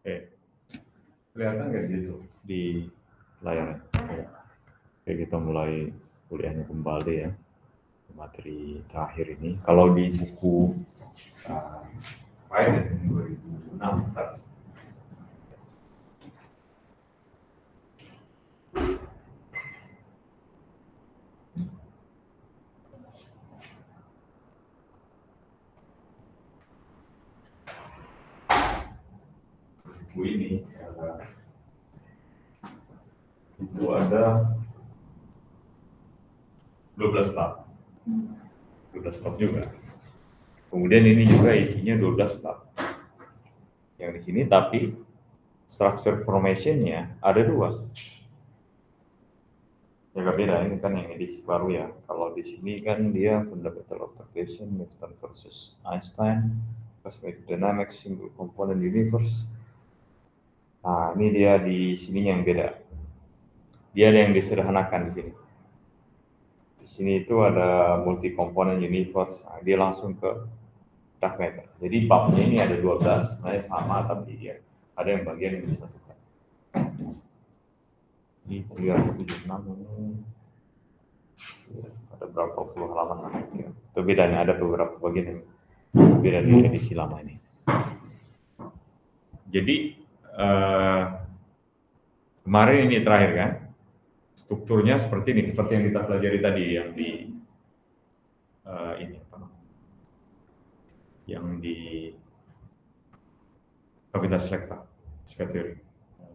Oke, kelihatan nggak gitu di layarnya? Oke, kita mulai kuliahnya kembali ya, materi terakhir ini. Kalau di buku pilot 2006, buku ini itu ada 12 bab. 12 bab juga. Kemudian ini juga isinya 12 bab. Yang di sini tapi structure formation-nya ada 2. Agak beda, ini kan yang edisi baru ya. Kalau di sini kan dia fundamental observation, Newton versus Einstein, cosmic dynamics, single component universe. Nah, ini dia di sini yang beda. Dia ada yang disederhanakan di sini. Di sini itu ada multi component universe. Nah, dia langsung ke dark matter. Jadi babnya ini ada 12, sebenarnya sama tapi dia ada yang bagian yang disatukan. Ini 376 ini ada berapa puluh halaman lah. Itu bedanya, ada beberapa bagian yang beda di edisi lama ini. Jadi kemarin ini terakhir kan, strukturnya seperti ini, seperti yang kita pelajari tadi yang di ini apa namanya? Yang di kavitas selekta,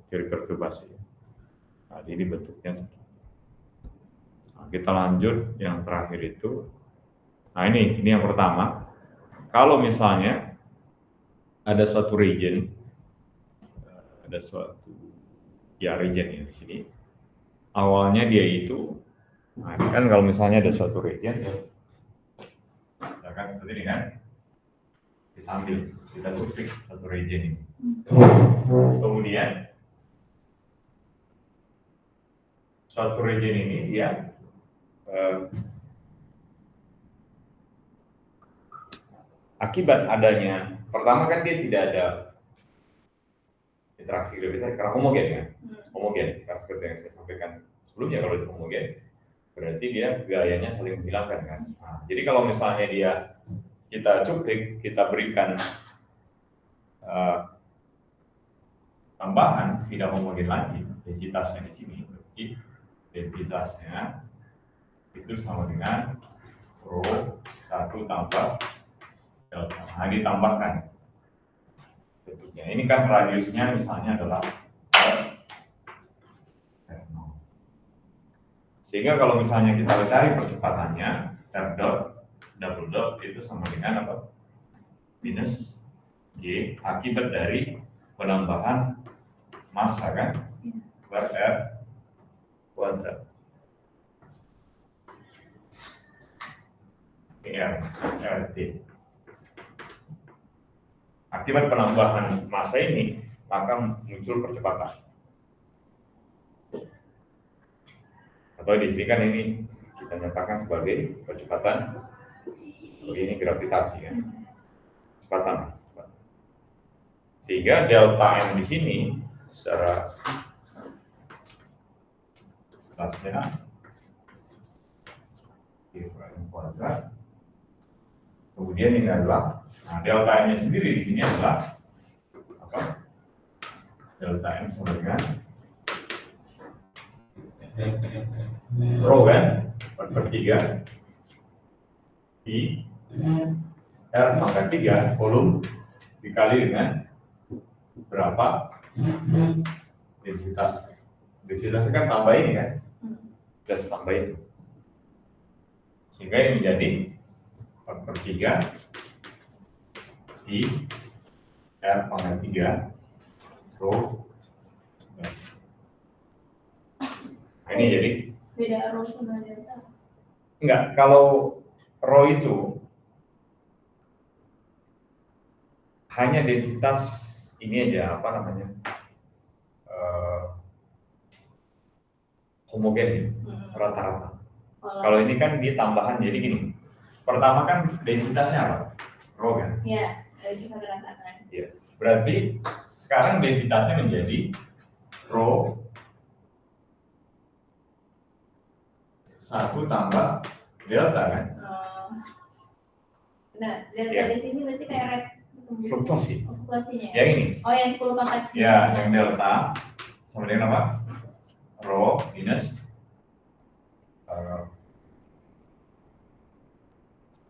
teori perturbasi. Nah, ini bentuknya seperti ini. Nah, kita lanjut yang terakhir itu. Nah, ini yang pertama. Kalau misalnya ada suatu region, ada suatu region ya di sini. Awalnya dia itu, nah ini kan kalau misalnya ada suatu region, misalkan seperti ini kan, kita ambil, kita cuplik satu region ini. Kemudian suatu region ini dia akibat adanya, pertama kan dia tidak ada interaksi gravitasi karena homogen kan, homogen, karena seperti yang saya sampaikan sebelumnya, kalau itu homogen berarti dia gayanya saling menghilangkan kan. Nah, jadi kalau misalnya dia kita cuplik, kita berikan tambahan tidak homogen lagi, densitasnya di sini, berarti densitasnya itu sama dengan rho 1 tambah delta. Nah, ditambahkan bentuknya. Ini kan radiusnya misalnya adalah R0. Sehingga kalau misalnya kita cari percepatannya, double dot itu sama dengan apa? Minus G akibat dari penambahan massa kan per R kuadrat. RT. Akibat penambahan massa ini, maka muncul percepatan. Atau di sini kan ini kita nyatakan sebagai percepatan, ini gravitasi kan, kecepatan. Sehingga delta M di sini secara kelasnya kuadrat. Kemudian ini adalah, nah delta M-nya sendiri di sini adalah apa? Delta M sama dengan rho kan, 4/3 di R pangkat 3 volume dikali dengan berapa densitas. Densitasnya kan tambah ini kan, plus tambah itu. Sehingga ini menjadi 4/3 di R pangkat 3 rho. Nah, ini jadi beda rho sama delta. Enggak, kalau rho itu hanya densitas ini aja, apa namanya, homogen rata-rata. Kalau ini kan dia tambahan, jadi gini. Pertama kan densitasnya apa? Rho kan? Iya, dari sifat rata kan. Iya. Berarti sekarang densitasnya menjadi rho 1 tambah delta kan? Nah, delta Ya. di sini berarti kayak red Fluktuasi. fluktuasinya. Yang ini. Oh, yang 10 pangkat. Ya, yang delta sama dengan apa? Rho minus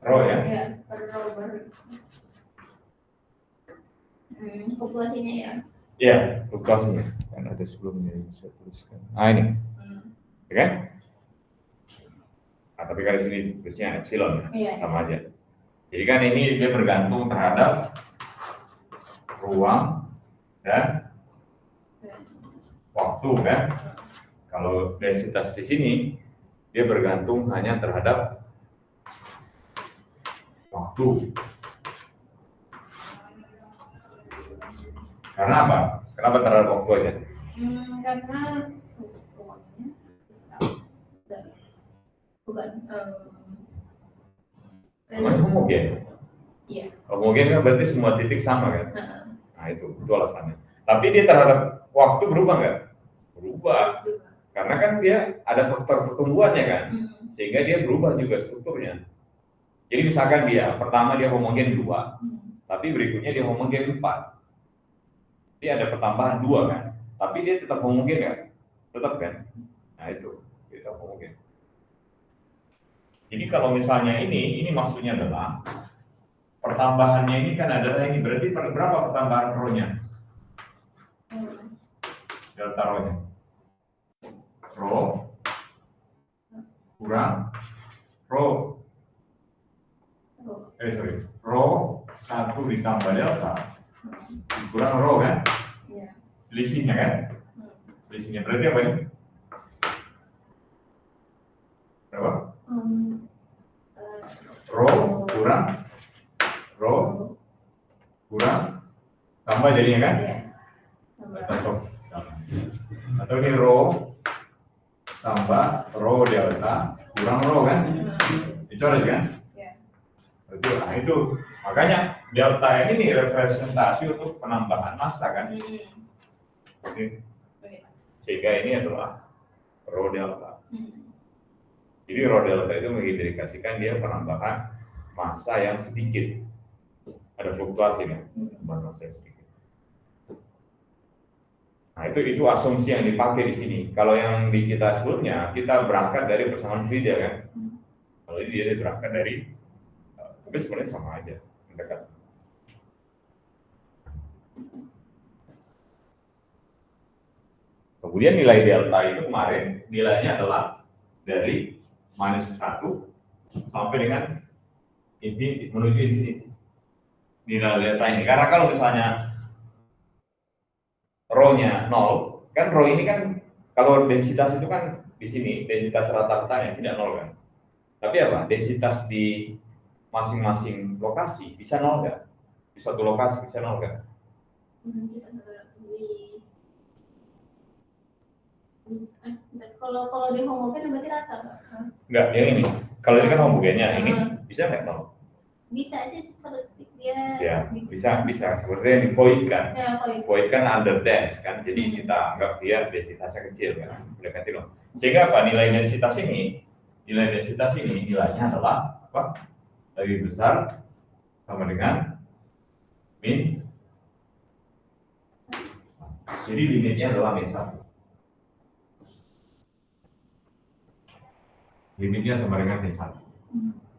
rho ya. Ya, per rho baru. Fluktuasinya ya. Ya, fluktuasinya. Kan ada sebelumnya yang saya tuliskan. Nah ini, ya kan? Nah, tapi kan di sini tulisnya epsilon ya, Iya. sama aja. Jadi kan ini dia bergantung terhadap ruang dan waktu kan. Kalau densitas di sini dia bergantung hanya terhadap waktu. Karena apa? Kenapa terhadap waktu aja? Karena ruangnya bukan Namanya homogen. Iya. Homogen kan berarti semua titik sama kan? Nah itu alasannya. Tapi dia terhadap waktu berubah nggak? Berubah. Karena kan dia ada faktor pertumbuhannya kan, sehingga dia berubah juga strukturnya. Jadi misalkan pertama dia homogen 2, tapi berikutnya dia homogen 4. Dia ada pertambahan 2 kan, tapi dia tetap homogen kan? Tetap kan? Nah itu, tetap homogen. Jadi kalau misalnya ini maksudnya adalah pertambahannya ini kan adalah ini, berarti berapa pertambahan rho-nya? Delta rho-nya. Rho kurang rho rho 1 ditambah delta kurang rho kan? Iya. Selisihnya kan? Selisihnya berarti apa ini? Berapa? Rho kurang tambah jadinya kan? Iya. Atau ini rho tambah rho delta kurang rho kan? Dicoret kan? Iya. Berarti itu makanya delta ini nih representasi untuk penambahan massa kan? Sehingga ini adalah rho delta. Jadi rho delta itu mengindikasikan dia penambahan massa yang sedikit. Ada fluktuasi kan? Penambahan massa yang sedikit. Nah itu asumsi yang dipakai di sini. Kalau yang di kita sebelumnya kita berangkat dari persamaan Friedel kan. Kalau ini dia berangkat dari, tapi sebenarnya sama aja, mendekat. Kemudian nilai delta itu kemarin nilainya adalah dari minus 1 sampai dengan infinity, menuju infinity. Nilai delta ini. Karena kalau misalnya rho-nya 0, kan rho ini kan kalau densitas itu kan di sini densitas rata-ratanya tidak 0 kan. Tapi apa? Densitas di masing-masing lokasi bisa 0 kan? Di suatu lokasi bisa 0 kan? Kalau di homogen berarti rata, Pak? Enggak, yang ini. Kalau ini kan homogennya, ini bisa nggak 0? Bisa aja satu titik dia. Ya, bisa. Seperti yang di void kan. Ya, Void kan under dense kan. Jadi kita anggap dia densitasnya kecil kan. Mendekati 0. Sehingga apa? Nilai densitas ini nilainya adalah apa? Lebih besar sama dengan min. Jadi limitnya adalah min 1. Limitnya sama dengan min 1.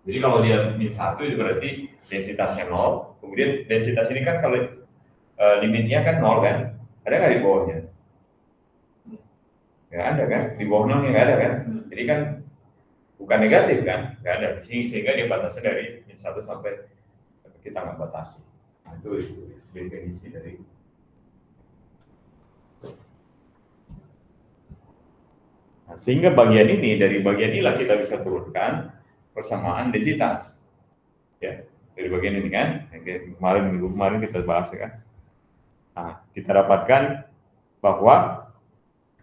Jadi kalau dia min 1 itu berarti densitasnya 0. Kemudian densitas ini kan kalau limitnya kan 0 kan? Ada nggak di bawahnya? Nggak ada kan? Di bawah 0 nggak ada kan? Jadi kan bukan negatif kan? Nggak ada. Sehingga dia batasnya dari min 1 sampai kita nggak batasi. Nah, itu definisi dari. Nah, sehingga bagian ini, dari bagian inilah kita bisa turunkan persamaan densitas. Ya, dari bagian ini kan, minggu kemarin kita bahas ya kan. Nah, kita dapatkan bahwa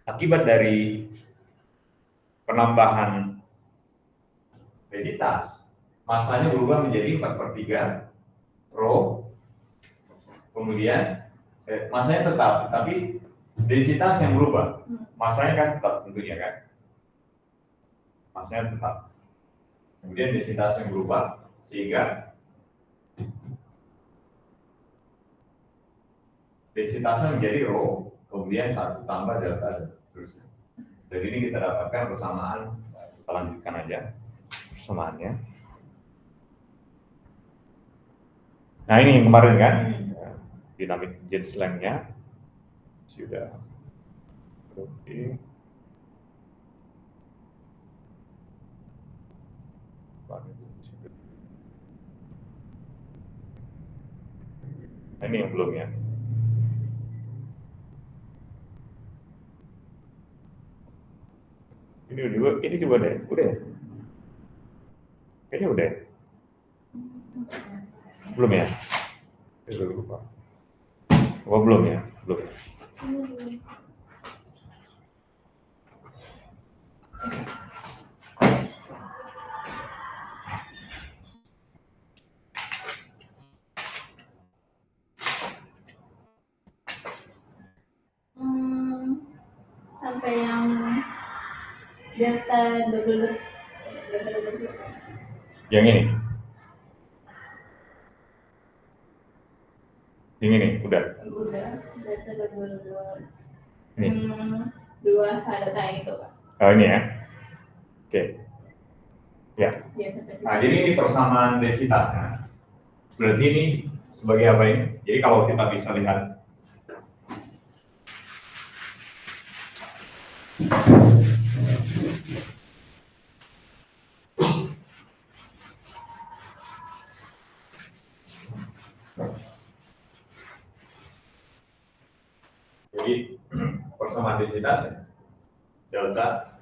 akibat dari penambahan densitas, massanya berubah menjadi 4/3 rho, kemudian Masanya tetap, tapi densitas yang berubah. Masanya kan tetap tentunya kan. Masanya tetap. Kemudian densitas yang berubah sehingga densitasnya menjadi rho, kemudian 1 tambah delta dan seterusnya. Jadi ini kita dapatkan persamaan. Kita lanjutkan aja persamaannya. Nah ini yang kemarin kan, dinamik Jens length-nya sudah. Oke. Nah, ini yang belum ya. Ini juga deh, udah ya? Kayaknya udah ya? Belum ya? Udah lupa. Oh belum ya? Belum. Sampai yang delta dulu. Yang ini? Yang ini, udah? Udah, delta dulu. Ini? 2 ada kayak itu Pak. Oh ini ya? Oke. Ya. Ya, sampai Nah jadi ini persamaan densitasnya. Berarti ini sebagai apa ini? Jadi kalau kita bisa lihat jadi persamaan densitasnya delta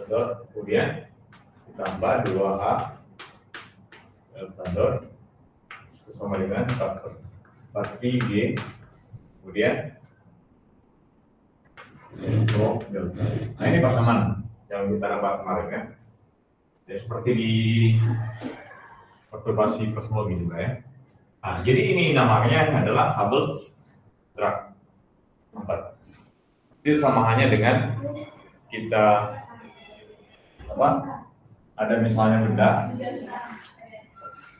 dot kemudian ditambah 2A delta dot itu sama dengan 4G kemudian rho delta. Nah ini persamaan yang kita dapat kemarin kan. Ya, seperti di perturbasi kosmologi juga ya. Nah jadi ini namanya adalah Hubble drag 4. Itu sama hanya dengan kita apa? Ada misalnya benda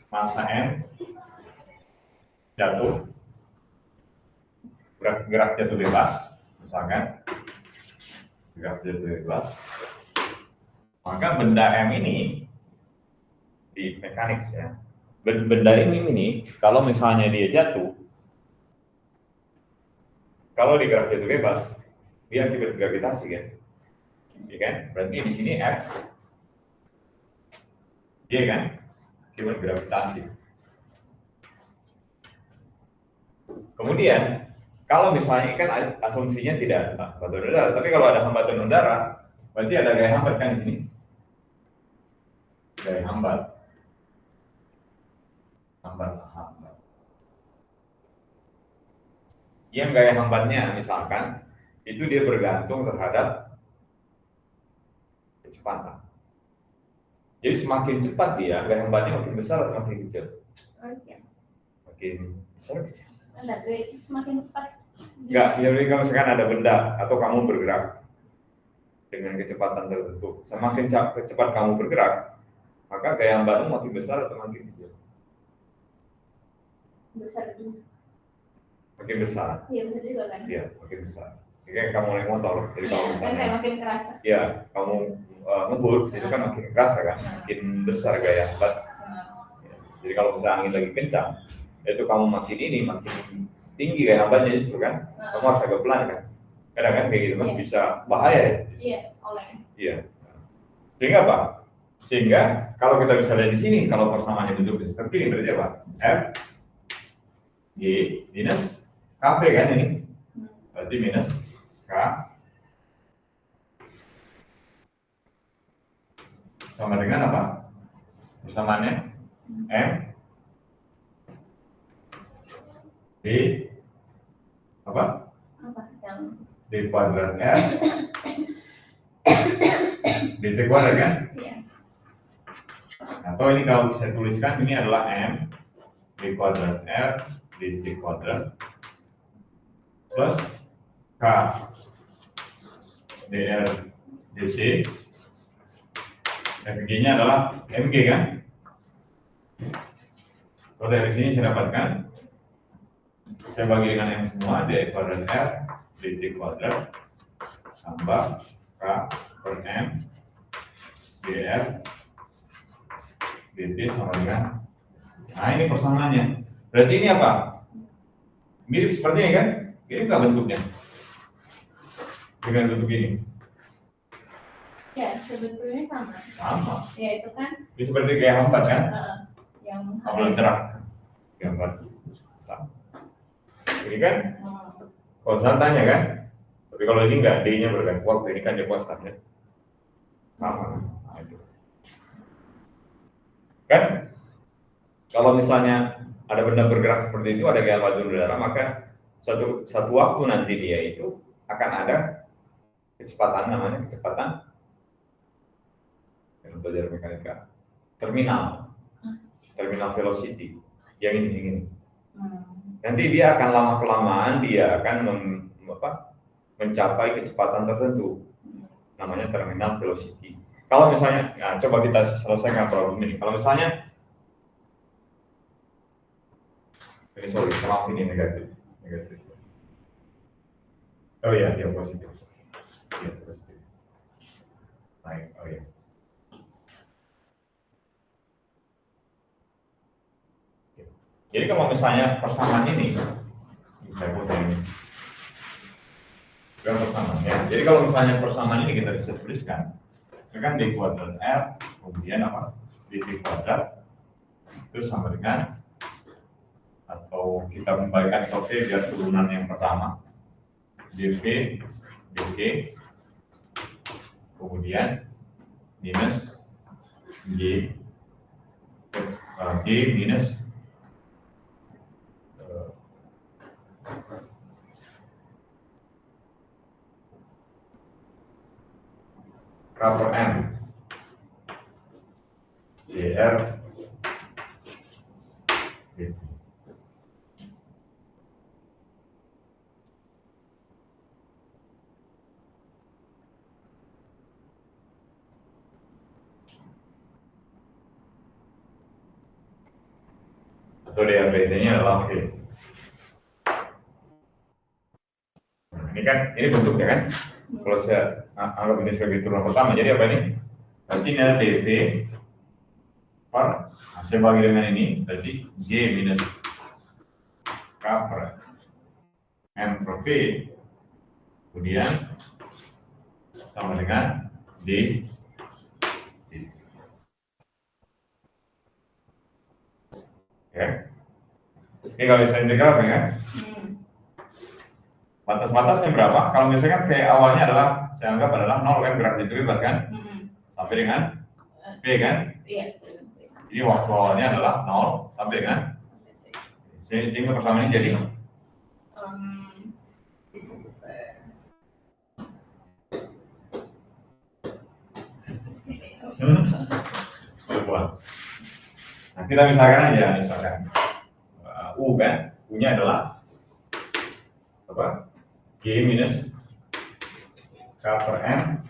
masa m jatuh gerak jatuh bebas misalkan gerak jatuh bebas, maka benda m ini di mekanik ya, benda ini kalau misalnya dia jatuh, kalau digerak jatuh bebas dia akibat gravitasi kan, ya kan? Berarti di sini F dia kan akibat gravitasi. Kemudian kalau misalnya kan asumsinya tidak ada hambatan udara, tapi kalau ada hambatan udara, berarti ada gaya hambat kan di sini. Gaya hambat. Yang gaya hambatnya misalkan itu dia bergantung terhadap kecepatan. Jadi semakin cepat dia, gaya hambatnya makin besar atau makin kecil? Makin besar atau kecil? Semakin cepat. Enggak, jadi kalau misalkan ada benda atau kamu bergerak dengan kecepatan tertentu, semakin cepat kamu bergerak, maka gaya hambatmu makin besar atau makin kecil? Besar juga. Makin besar. Iya besar juga kan? Iya, makin besar. Kayak kamu naik motor, jadi kalau misalnya kayak makin kerasa. Ya, kamu ngebut, itu kan makin kerasa kan, makin besar gaya hambat. Jadi kalau misalnya angin lagi kencang, itu kamu makin tinggi gaya hambatnya justru kan, kamu harus agak pelan kan. Kadang kan kayak gitu kan bisa bahaya ya. Iya, oleh. Iya. Sehingga apa? Sehingga kalau kita bisa lihat di sini, kalau persamaannya bentuk seperti ini berarti apa? F G minus KV kan ini, berarti minus K sama dengan apa? Persamaannya M D apa? Yang D kuadrat R dt kuadrat kan? Iya. Atau ini kalau saya tuliskan ini adalah M D kuadrat R dt kuadrat plus K dr dt. FG-nya adalah MG kan? Kalau dari sini saya dapatkan, saya bagi dengan M semua, dx kuadrat R dt kuadrat tambah K per M dr dt sama dengan, nah ini persamaannya. Berarti ini apa? Mirip seperti ini kan? Mirip nggak bentuknya? Dengan bentuk ini? Ya, sebetulnya sama. Sama. Ya itu kan Ini seperti kayak hambat kan? yang Hambat terak. Gambar sama. Ini kan konstantanya kan? Tapi kalau ini enggak, D-nya berganti. Waktu ini kan dia konstannya. Sama. Nah, itu. Kan? Kalau misalnya ada benda bergerak seperti itu, ada gaya laju udara, maka satu waktu nanti dia itu akan ada kecepatan, namanya kecepatan yang belajar mekanika terminal velocity yang ini. Nanti dia akan lama kelamaan dia akan mencapai kecepatan tertentu, namanya terminal velocity. Kalau misalnya, nah, coba kita selesaikan problem ini. Kalau misalnya ini maaf ini negatif. Oh iya, dia positif. Iya, positif. Naik, oh iya. Jadi kalau misalnya persamaan ini, saya ini, bukan persamaan ya. Jadi kalau misalnya persamaan ini kita bisa tuliskan, itu kan d kuadrat r, kemudian apa? dt kuadrat itu sama dengan, atau kita membagikan ke P biar turunan yang pertama, dp dt, kemudian minus g minus K per M dr dt. Atau dr dt-nya adalah V. Nah, ini kan, ini bentuknya kan? Kalau saya anggap ini sebagai turunan pertama, jadi apa ini? Berarti ini ada dv per, nah, saya bagi dengan ini, berarti G minus K per M per V, kemudian sama dengan D. Ya. Ini kalau saya integral ya, batas-batasnya berapa? Kalau misalkan V awalnya adalah, saya anggap adalah 0 kan, gerak itu bebas kan? Sampai dengan V kan? Iya. Jadi waktu awalnya adalah 0 sampai dengan, sehingga pertama ini jadi nah, kita misalkan aja, U kan, U-nya adalah apa? G minus K per M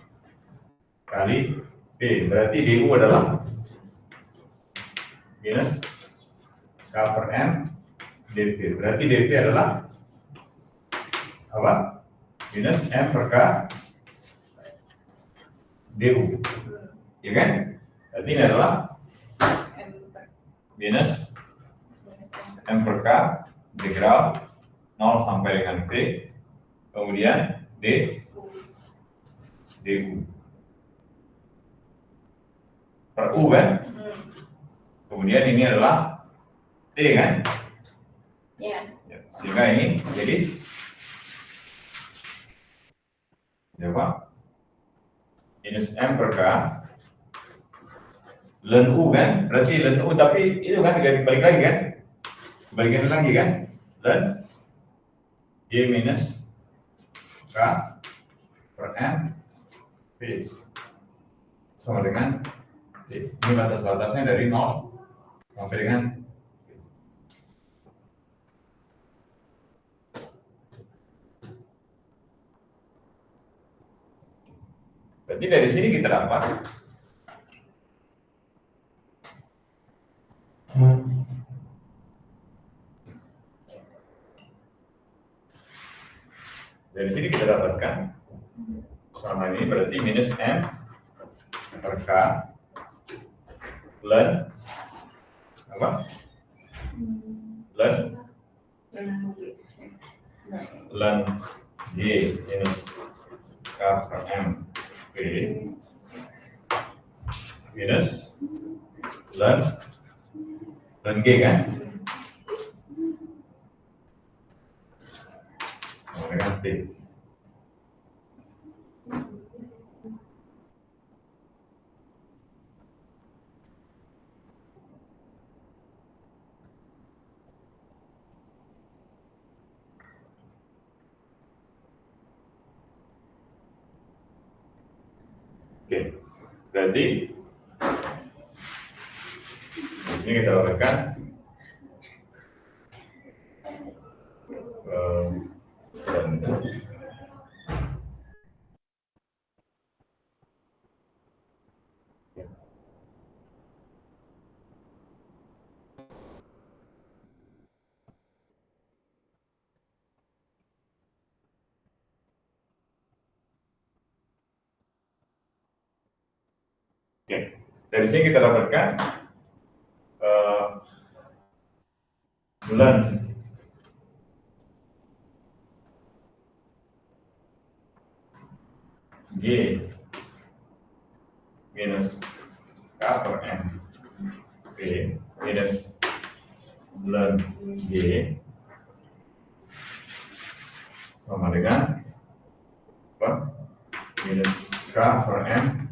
kali P, berarti DU adalah minus K per M dV, berarti dV adalah apa? Minus M per K DU, ya kan? Berarti ini adalah minus M per K integral 0 sampai dengan P, kemudian DU per U kan? Kemudian ini adalah T kan? Ya. Sehingga ini jadi apa? Minus M per K ln U kan? Berarti ln U, tapi itu kan balik lagi kan? Bagian lagi kan? Ln G minus K per M P sama dengan D. Ini batas-batasnya dari 0 sampai dengan Berarti dari sini kita dapat dapatkan sama ini berarti minus M per K ln apa? Ln G minus K per M P minus ln G kan? Sama dengan T. Oke, berarti di sini kita dapatkan dan oke, dari sini kita dapatkan ln G minus K per M P minus ln G sama dengan apa? Minus K per M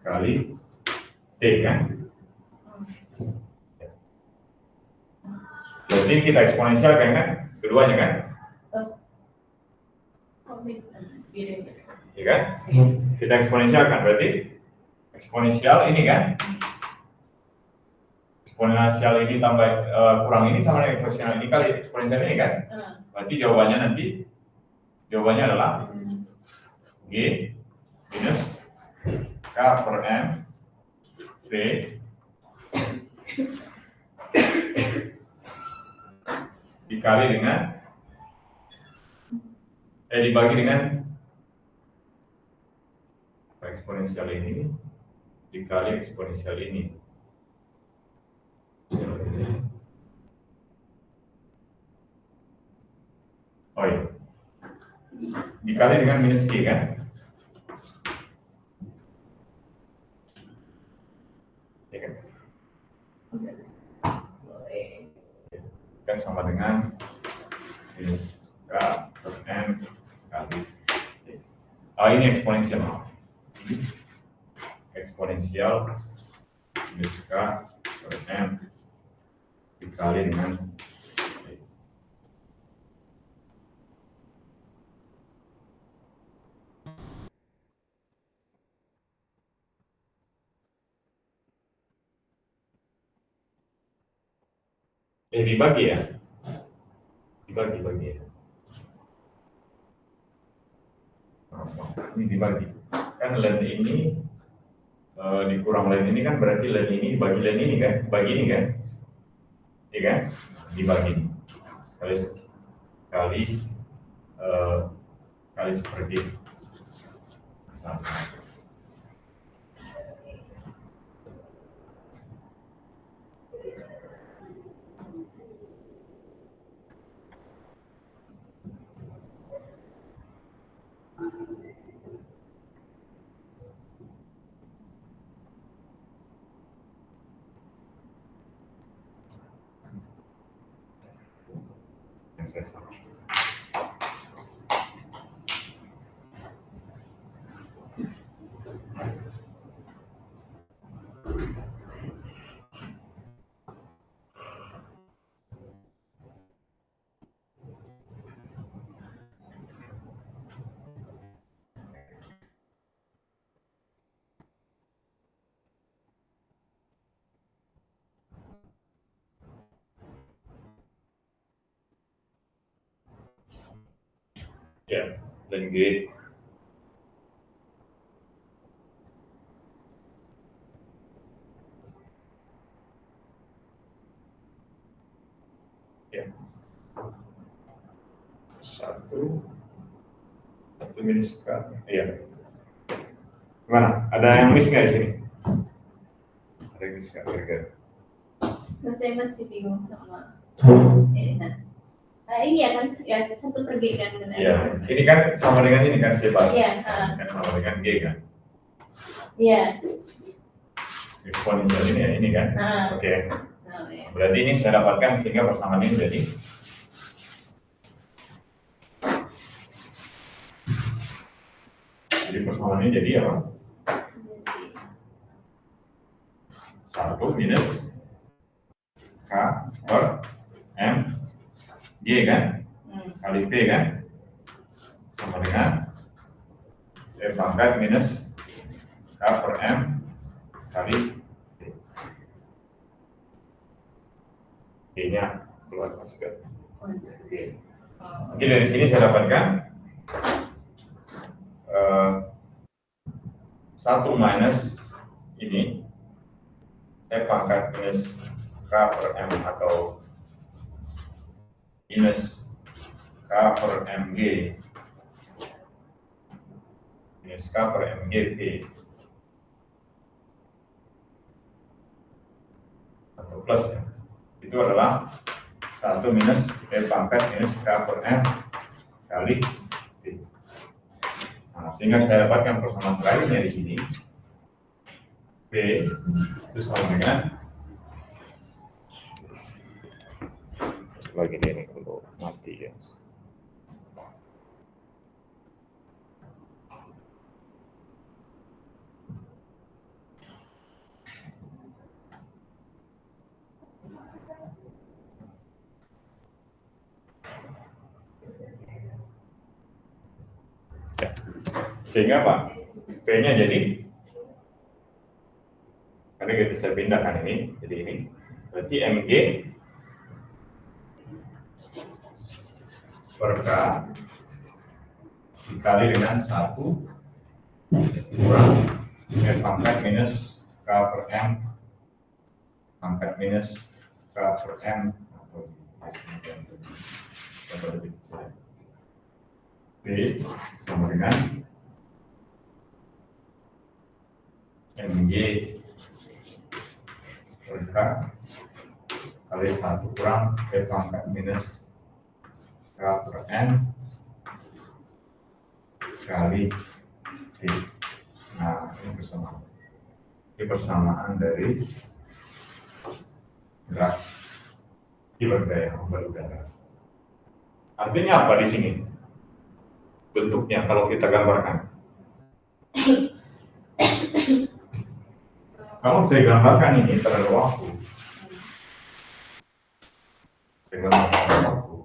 kali T kan? Berarti kita eksponensial kan? Keduanya kan? Iya kan? Kita eksponensial kan berarti eksponensial ini kan? Eksponensial ini tambah kurang ini sama dengan eksponensial ini kali eksponensial ini kan? Berarti jawabannya adalah G minus K per M P dikali dengan dibagi dengan eksponensial ini dikali eksponensial ini. Oh iya, dikali dengan minus G kan? Ya kan? Kan sama dengan minus K per M kali T. Ini eksponensial. Eksponensial minus K per M dikali dengan T. Dibagi ya? Dibagi ya. Ini dibagi. Kan ln ini dikurang ln ini kan berarti ln ini dibagi ln ini kan? Bagi ini kan? Iya kan? Dibagi kali seperti sama. Yang saya salah. Ya, dan G 1 minus K. Iya. Gimana? Ada yang miss nggak di sini? Ada yang miss nggak kira-kira? Saya masih bingung sama ini. Nah, ini ya kan, ya 1/G kan? Iya. Ini kan sama dengan ini kan sebab. Iya. Kan sama dengan G kan. Iya. Eksponensial ini ya, ini kan. Oke. Nah, ya. Berarti ini saya dapatkan sehingga persamaan ini jadi persamaan ini jadi apa? 1 minus K per M G kan? Kali P kan? Sama dengan E pangkat minus K per M kali T. G-nya keluar masukkan. Oke. Oke, dari sini saya dapatkan 1 minus ini E pangkat minus K per M atau minus K per MG minus K per MG P atau plus ya, itu adalah 1 minus E pangkat minus K per M kali P. Nah, sehingga saya dapatkan persamaan terakhirnya di sini P itu sama dengan lagi ini kalau mati ya. Sehingga apa? P-nya jadi, karena gitu saya pindahkan ini, jadi ini berarti MG per K dikali dengan 1 kurang E pangkat minus K per M pangkat minus K per M atau P sama dengan MG per K kali 1 kurang E pangkat minus K per N kali T. Nah, ini persamaan. Ini persamaan dari graf Ibergaya udara. Artinya apa di sini? Bentuknya kalau kita gambarkan. Kalau saya gambarkan ini terhadap waktu. Saya gambarkan waktu.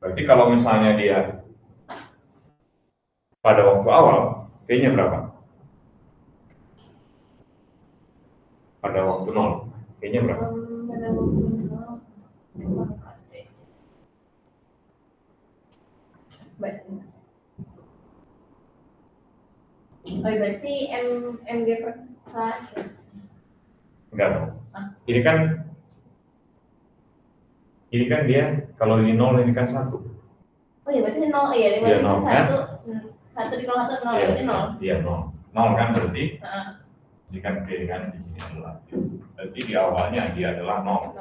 Berarti kalau misalnya dia pada waktu awal, P-nya berapa? Pada waktu 0, P-nya berapa? Pada waktu 0, berarti MG per K enggak dong. Ini kan dia kalau ini 0 ini kan 1. Oh iya, berarti 0, iya, Iya, 0 kan? 1 dikali 1, 0, Iya, berarti 0. Iya, 0. 0 kan berarti? Ini kan P kan di sini adalah. Berarti di awalnya dia adalah 0.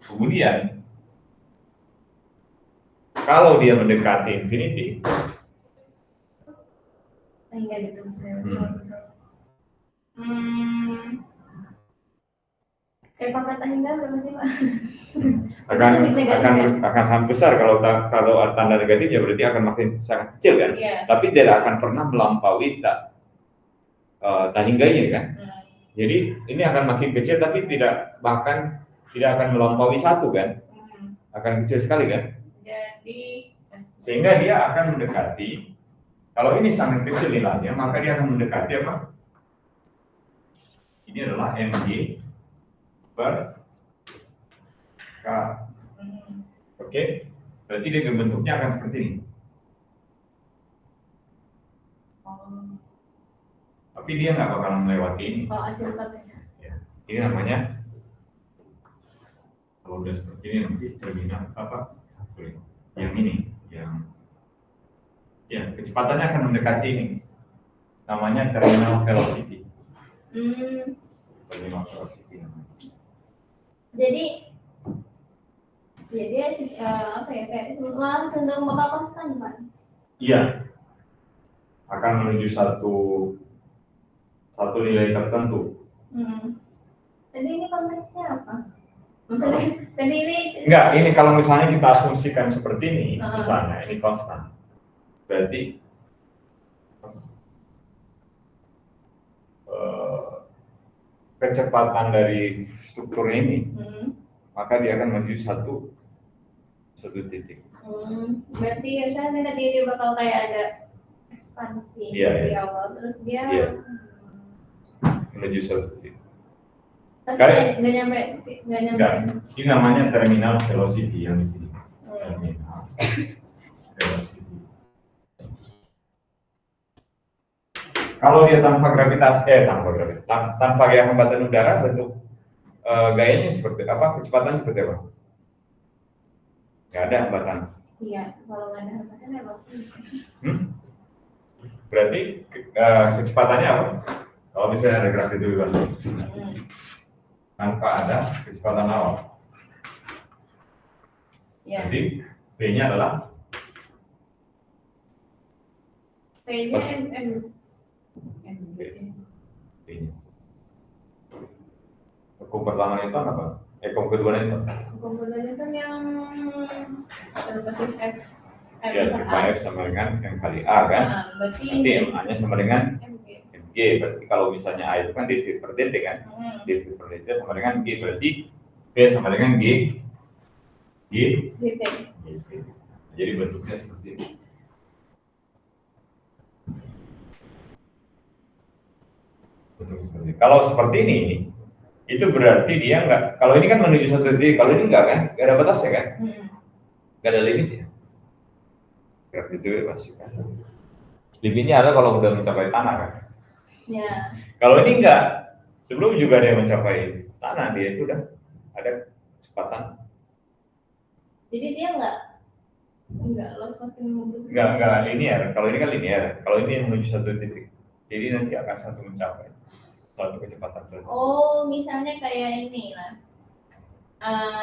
Kemudian kalau dia mendekati infinity, Hingga gitu. Kayak pangkatan hingga berapa sih, Pak? akan sangat besar kalau tanda negatifnya berarti akan makin sangat kecil kan? Iya. Tapi tidak akan pernah melampaui tak hingganya kan? Jadi ini akan makin kecil tapi tidak akan melampaui 1 kan? Akan kecil sekali kan? Jadi sehingga dia akan mendekati, kalau ini sangat kecil nilainya maka dia akan mendekati apa? Ini adalah MG per K. Oke? Berarti dia bentuknya akan seperti ini. Tapi dia nggak bakal melewati ini. Kalau asymptot ya. Ini namanya Kalau udah seperti ini nanti terminal apa? Sorry, yang ini, yang ya kecepatannya akan mendekati ini. Namanya terminal velocity. Terminal velocity namanya. Jadi dia apa ya, kayak malah cenderung bakal konstan kan? Iya, akan menuju satu nilai tertentu. Jadi ini konteksnya apa? Maksudnya tadi ini enggak, ini kalau misalnya kita asumsikan seperti ini, misalnya ini konstan, berarti kecepatan dari struktur ini, maka dia akan menuju satu titik. Berarti harusnya tadi dia bakal kayak ada ekspansi di awal, terus dia menuju satu titik. Tapi nggak nyampe. Ini namanya terminal velocity yang di sini. Terminal velocity. Kalau dia tanpa gravitasi, tanpa gaya hambatan udara, bentuk gayanya seperti apa? Kecepatannya seperti apa? Nggak ada hambatan. Iya, kalau nggak ada hambatan emang sih. Berarti kecepatannya apa? Kalau misalnya ada gravitasi bebas, tanpa ada kecepatan awal. Ya. Jadi B-nya adalah B-nya M. B-nya. Hukum pertama itu apa? Hukum kedua itu? Hukum kedua itu yang F. Ya, sigma F sama dengan M kali A kan? Nanti M-nya sama dengan MG. Berarti kalau misalnya A itu kan dV per dt kan? dV per dt sama dengan G. Berarti B sama dengan G. dt. Jadi bentuknya seperti ini. Kalau seperti ini, itu berarti dia enggak. Kalau ini kan menuju satu titik, kalau ini enggak kan? Enggak ada batasnya kan? Enggak ada limitnya. Gravitasi bebas kan? Limitnya ada kalau udah mencapai tanah kan? Ya. Kalau ini enggak, sebelum juga dia mencapai tanah, dia itu udah ada kecepatan. Jadi dia enggak loss makin mundur. Enggak linear. Kalau ini kan linear. Kalau ini menuju satu titik, jadi nanti akan satu mencapai satu kecepatan tertentu. Oh, misalnya kayak ini lah.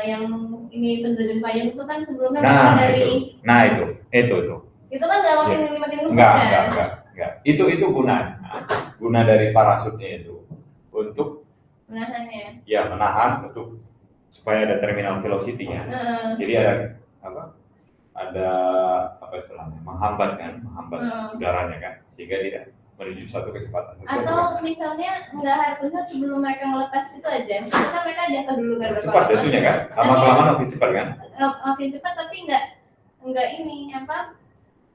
Yang ini penerjun payung itu kan sebelumnya dari. Itu kan nggak makin ngebut kan? Enggak. Itu guna dari parasutnya itu untuk menahannya. Ya, menahan untuk supaya ada terminal velocity-nya. Jadi ada apa istilahnya? Menghambat udaranya kan, sehingga dia menuju satu kecepatan. Atau misalnya nggak harusnya sebelum mereka melepas itu aja, kan mereka jatuh dulu kan? Cepat jatuhnya kan? Lama-lama makin cepat kan? Makin cepat tapi nggak ini apa?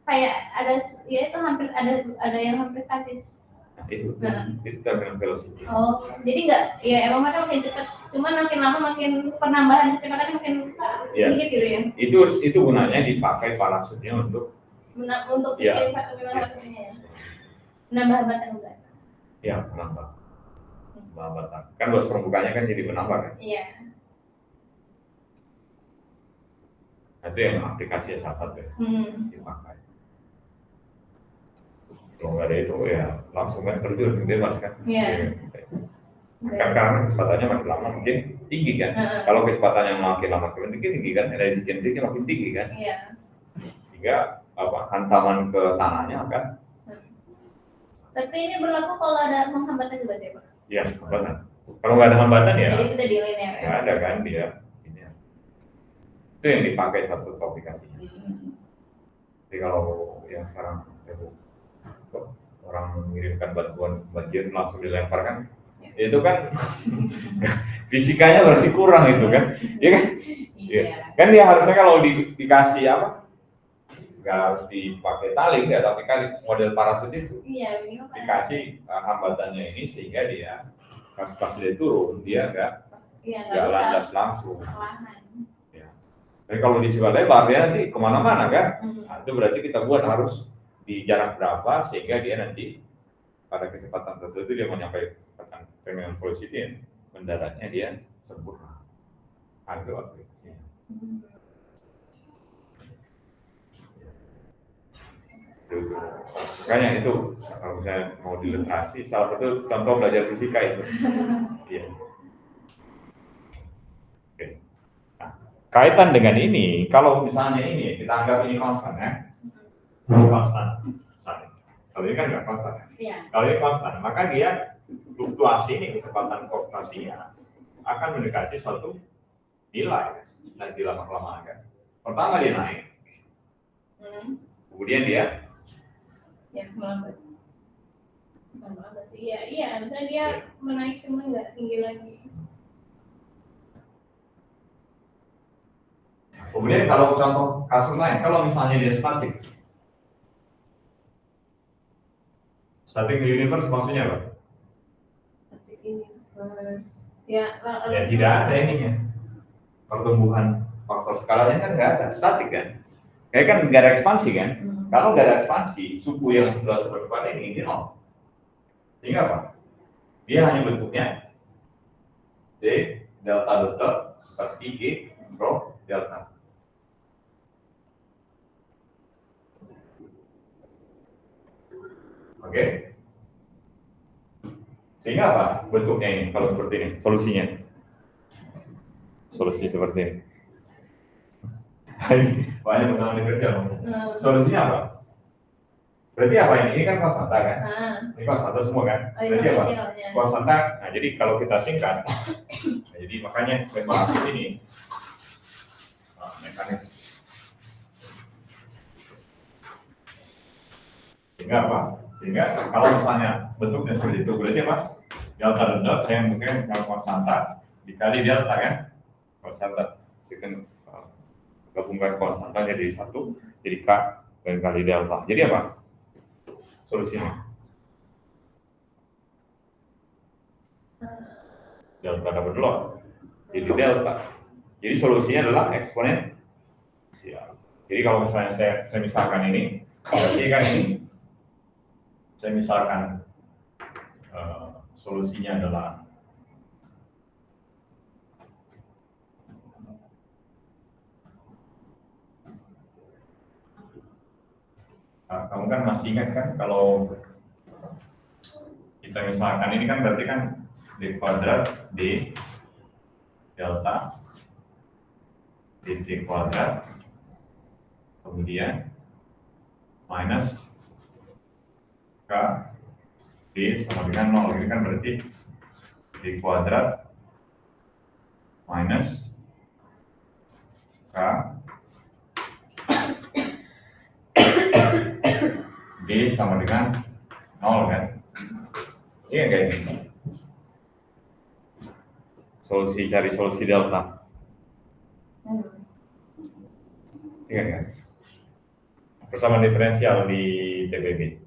Kayak ya itu hampir ada yang hampir statis. Itu terminal velocity. Oh, jadi nggak, ya emang mereka makin cepat, cuman makin lama makin penambahan kecepatannya makin sedikit gitu ya? Itu gunanya dipakai parasutnya untuk bikin satu-satunya. Menambah hambatan udara. Ya, menambah hambatan. Kan luas permukaannya kan jadi menambah kan? Iya. Itu yang aplikasi salah satu ya, dipakai. Kalau nggak ada itu ya langsung kan terjun bebas kan? Iya. Karena kecepatannya makin lama makin tinggi kan? Kalau kecepatannya makin lama makin tinggi kan, energi kinetiknya makin tinggi kan? Iya. Sehingga hantaman ke tanahnya akan. Tapi ini berlaku kalau ada hambatan juga ya Pak? Iya, hambatan. Kalau nggak ada hambatan ya? Jadi itu di linear. Nggak ada kan dia. Itu yang dipakai salah satu aplikasinya. Jadi kalau yang sekarang orang mengirimkan bantuan banjir langsung dilemparkan, itu kan fisikanya masih kurang itu kan, ya kan? Iya. Kan dia harusnya kalau dikasih apa? Nggak harus dipakai tali ya, tapi kan model parasut itu dikasih hambatannya ini sehingga dia pas dia turun dia nggak landas langsung. Ya. Tapi kalau disebut lebar dia nanti kemana-mana kan? Nah, itu berarti kita buat harus di jarak berapa sehingga dia nanti pada kecepatan tertentu dia mencapai kecepatan terminal velocity mendaratnya dia sempurna. Itu aplikasinya. Makanya itu kalau misalnya mau di literasi, salah satu contoh belajar fisika itu. Iya. Oke. Nah, kaitan dengan ini, kalau misalnya ini kita anggap ini konstan ya, ini konstan. Misalnya, kalau ini kan nggak konstan ya. Iya. Kalau ini konstan, maka dia fluktuasi ini kecepatan fluktuasinya akan mendekati suatu nilai nanti lama-kelamaan kan. Pertama dia naik, kemudian dia melambat. Melambat sih, iya, misalnya dia menaik cuma nggak tinggi lagi. Kemudian kalau contoh kasus lain, kalau misalnya dia static universe maksudnya apa? Static universe, ya tidak ada ininya. Pertumbuhan faktor skalanya kan nggak ada, statik kan? Kayak kan nggak ada ekspansi kan? Kalau nggak ada ekspansi, suku yang sebelah depan ini nol. Sehingga apa? Dia hanya bentuknya D delta dot seperti G rho delta. Oke? Sehingga apa? Bentuknya ini kalau seperti ini, solusinya. Solusi seperti ini. Banyak bersama di kerja. Solusinya apa? Berarti apa ini? Ini kan konstanta kan? Ini konstanta semua kan? Berarti apa? Konstanta. Nah, jadi kalau kita singkat, nah, jadi makanya saya bahas di sini mekanis. Sehingga apa? Sehingga kalau misalnya bentuknya seperti itu, berarti apa? Delta dot saya mungkin kalau konstanta dikali delta kan? Konstanta. Second gabungkan konstanta jadi satu, jadi K dan kali delta. Jadi apa? Solusinya delta double dot jadi delta. Jadi solusinya adalah eksponensial. Jadi kalau misalnya saya misalkan ini, berarti kan ini saya misalkan solusinya adalah kamu kan masih ingat kan kalau kita misalkan ini kan berarti kan D kuadrat D delta dt kuadrat kemudian minus K D sama dengan 0. Ini kan berarti D kuadrat minus K D sama dengan 0 kan? Iya kayak gini. Cari solusi delta. Iya kan? Persamaan diferensial di TPB.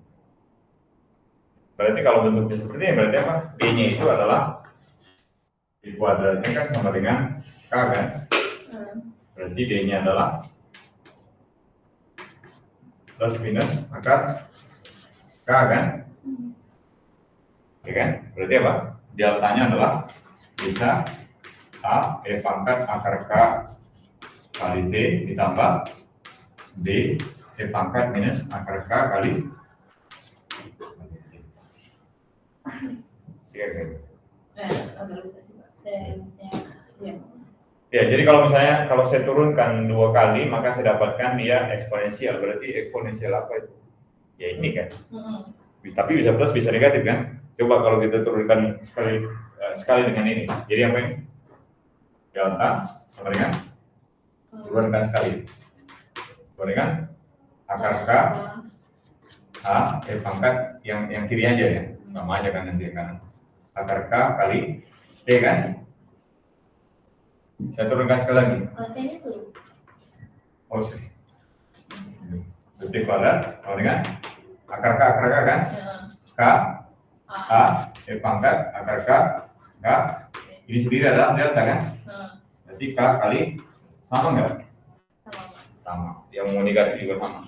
Berarti kalau bentuknya seperti ini berarti apa? D-nya itu adalah D kuadratnya kan sama dengan K kan? Berarti D-nya adalah plus minus akar K kan? Ya kan? Berarti apa? Deltanya adalah bisa A E pangkat akar K kali T ditambah D E pangkat minus akar K kali ya, jadi kalau misalnya kalau saya turunkan 2 kali maka saya dapatkan dia eksponensial. Berarti eksponensial apa itu? Ya ini kan. Tapi bisa plus bisa negatif kan? Coba kalau kita turunkan sekali dengan ini. Jadi apa ini? Delta sama dengan turunkan sekali. Sama dengan akar K A E pangkat yang kiri aja ya. Sama aja kan nanti kan. Akar K kali D kan? Saya turunkan sekali lagi. Oh sih. D kuadrat sama dengan akar K kan? K A E pangkat akar K ini sendiri adalah delta kan? Berarti K kali sama nggak? Sama. Yang mau negatif juga sama.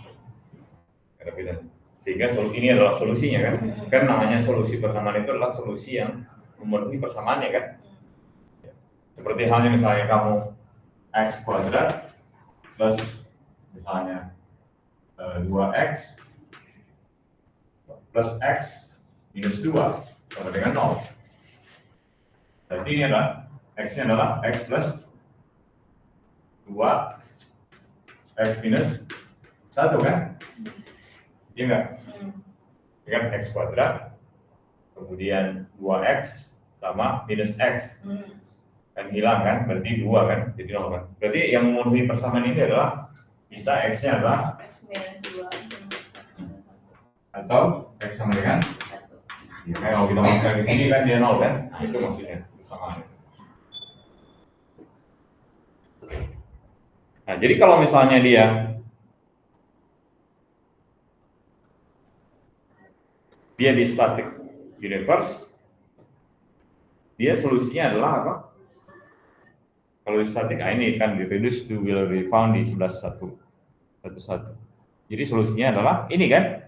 Ada beda. Sehingga ini adalah solusinya kan? Kan namanya solusi persamaan itu adalah solusi yang memenuhi persamaannya kan? Seperti halnya misalnya kamu X kuadrat plus misalnya 2X plus X minus 2 sama dengan 0. Berarti ini adalah X-nya adalah X plus 2 X minus 1 kan? Iya enggak? Ini kan X kuadrat kemudian 2X sama minus X kan hilang kan? Berarti 2 kan? Jadi 0 kan? Berarti yang memenuhi persamaan ini adalah bisa X-nya adalah X minus 2 atau X sama dengan 1. Ya, kalau kita masukkan di sini kan dia 0 kan? Nah, itu maksudnya persamaan. Nah, jadi kalau misalnya dia di static universe, dia solusinya adalah apa? Kalau di static, ini kan di reduce to will be found di 11.1. Jadi solusinya adalah ini kan?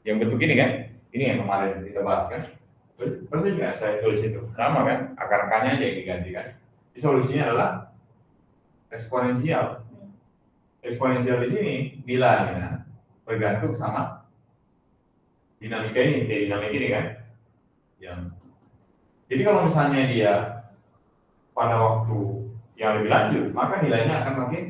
Yang bentuk ini kan? Ini yang kemarin kita bahas kan? Persis nggak saya tulis itu? Sama kan? Akar-akarnya aja yang diganti kan? Jadi solusinya adalah eksponensial. Eksponensial di sini nilainya bergantung sama dinamika ini, dinamika ini kan? Jadi kalau misalnya dia pada waktu yang lebih lanjut, maka nilainya akan makin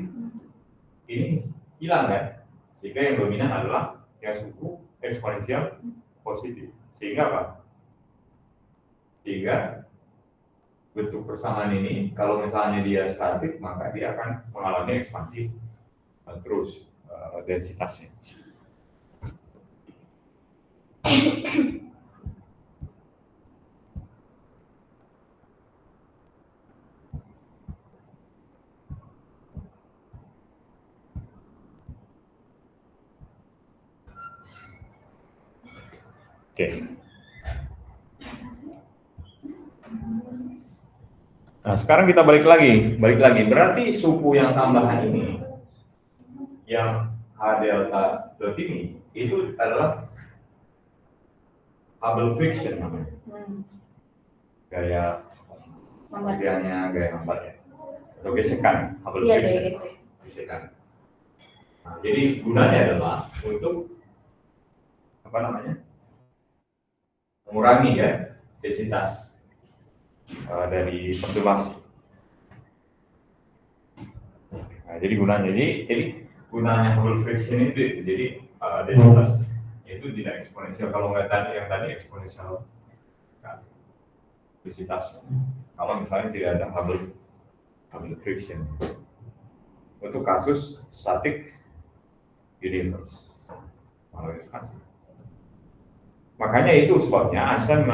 ini hilang kan? Sehingga yang dominan adalah yang suku eksponensial positif. Sehingga apa? Sehingga bentuk persamaan ini, kalau misalnya dia statik, maka dia akan mengalami ekspansi terus densitasnya. Oke. Nah, sekarang kita balik lagi. Berarti suku yang tambahan ini, yang H delta dot ini, itu adalah Hubble friction namanya. Gaya hambatnya atau gesekan, Hubble friction. Gesekan. Nah, jadi gunanya adalah untuk apa namanya? Mengurangi ya densitas dari perturbasi. Nah, jadi gunanya Hubble friction itu jadi densitas itu tidak eksponensial. Kalau nggak yang tadi eksponensial kan, densitasnya. Kalau misalnya tidak ada Hubble friction untuk kasus static universe, malah ekspansi. Makanya itu sebabnya Einstein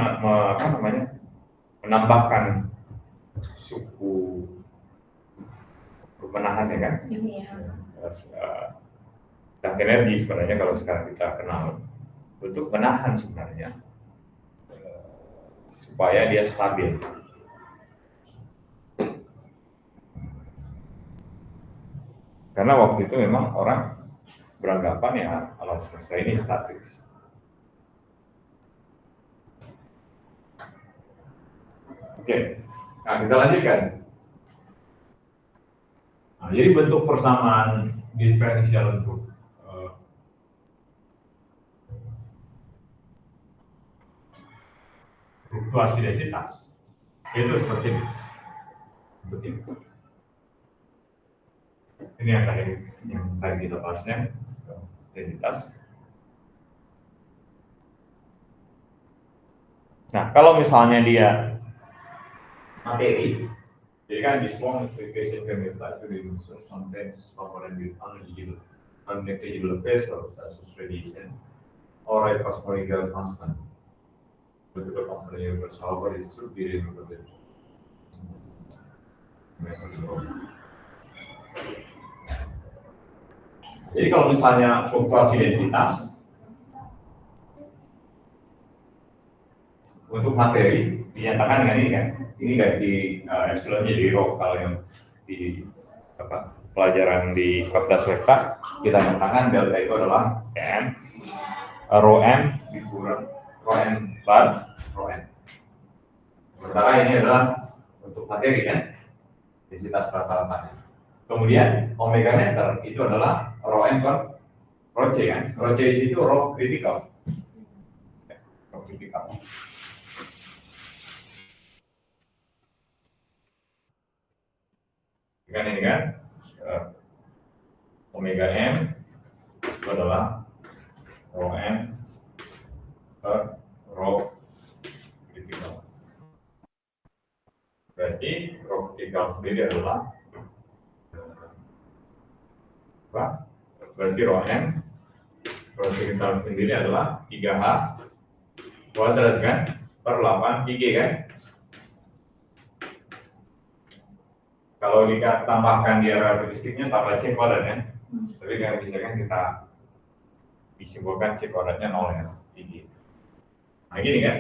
menambahkan suku untuk menahan ya kan? Dan energi sebenarnya kalau sekarang kita kenal untuk menahan sebenarnya supaya dia stabil. Karena waktu itu memang orang beranggapan ya alam semesta ini statik. Oke, nah kita lanjutkan. Nah, jadi bentuk persamaan diferensial untuk fluktuasi densitas itu seperti ini. Ini yang tadi kita bahasnya densitas. Nah, kalau misalnya dia materi, jadi kan this form of equation can be applied to the use of sometimes component with unnegligible vessels such as radiation or a cosmological constant. Bentuk component universe, however, it should be removable. Jadi kalau misalnya fluktuasi densitas untuk materi dinyatakan dengan ini kan, ini ganti epsilonnya di rho. Kalau yang di pelajaran di Fakultas Elektra kita nyatakan delta itu adalah m, rho m dikurang rho m bar rho n. Sementara ini adalah untuk materi kan, densitas rata-ratanya. Kemudian omega meter itu adalah rho m per rho c kan. Rho c di situ rho kritikal. Rho kritikal. Ini kan omega m itu adalah rho m per rho kritikal. Berarti rho kritikal sendiri adalah apa? Berarti rho m rho kritikal sendiri adalah 3H kuadrat kan per 8 IG kan. Kalau ditambahkan dia karakteristiknya tambah C kuadrat kan. Tapi kan bisa kan kita disimpulkan C kuadratnya 0 ya, tinggi. Nah gini kan,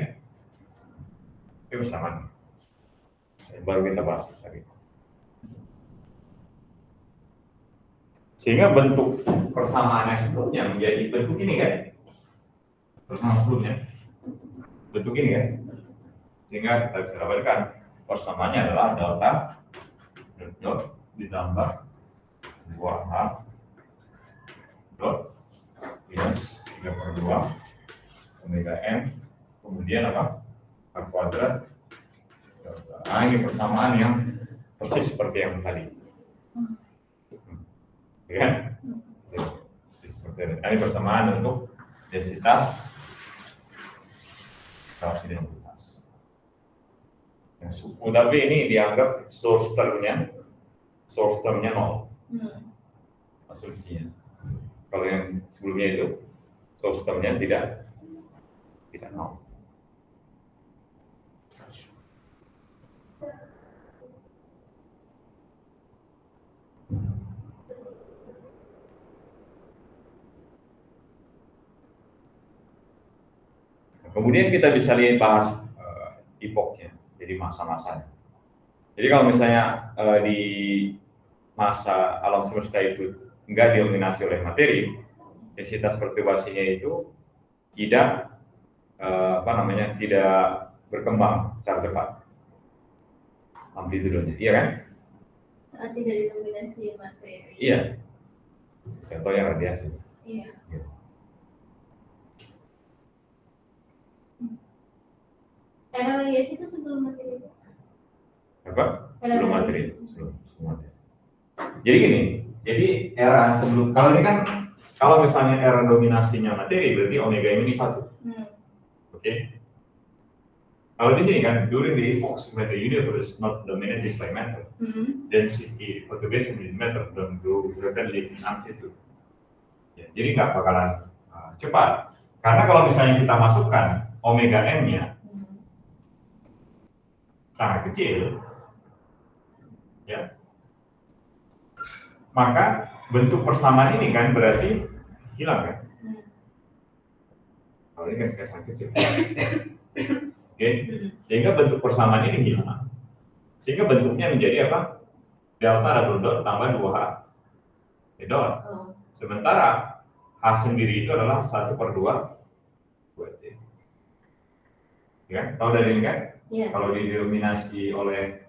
itu bersamaan. Baru kita bahas tadi. Sehingga bentuk persamaan yang sebelumnya menjadi bentuk ini kan, persamaan sebelumnya, bentuk ini kan. Sehingga kita bisa dapatkan persamaannya adalah delta dot ditambah 2H dot minus 3/2 omega m kemudian apa? H kuadrat. Nah ini persamaan yang persis seperti yang tadi. Ya kan? Persis seperti ini. Ini persamaan untuk densitas identitas. Yang suku tapi ini dianggap source termnya 0 asumsinya. Kalau yang sebelumnya itu source termnya tidak 0. Kemudian kita bisa lihat bahas epochnya, jadi masa-masanya. Jadi kalau misalnya di masa alam semesta itu enggak didominasi oleh materi, densitas perturbasinya itu tidak tidak berkembang secara cepat amplitudenya, iya kan? Saat tidak didominasi materi. Iya. Contohnya radiasi. Iya. Era radiasi itu sebelum materi. Apa? Sebelum materi. Sebelum materi. Jadi gini, jadi era sebelum, kalau ini kan, kalau misalnya era dominasinya materi, berarti omega ini 1. Oke. Kalau di sini kan, during the epoch when the universe not dominated by matter, density perturbation in matter don't grow rapidly in amplitude. Ya, jadi nggak bakalan cepat. Karena kalau misalnya kita masukkan omega m-nya sangat kecil, ya, maka bentuk persamaan ini kan berarti hilang kan? Kalau ini kan sangat kecil. Oke, sehingga bentuk persamaan ini hilang. Sehingga bentuknya menjadi apa? Delta double dot tambah 2H dot. Sementara H sendiri itu adalah 1/2 2T. Ya, tahu dari ini kan? Ya. Kalau didominasi oleh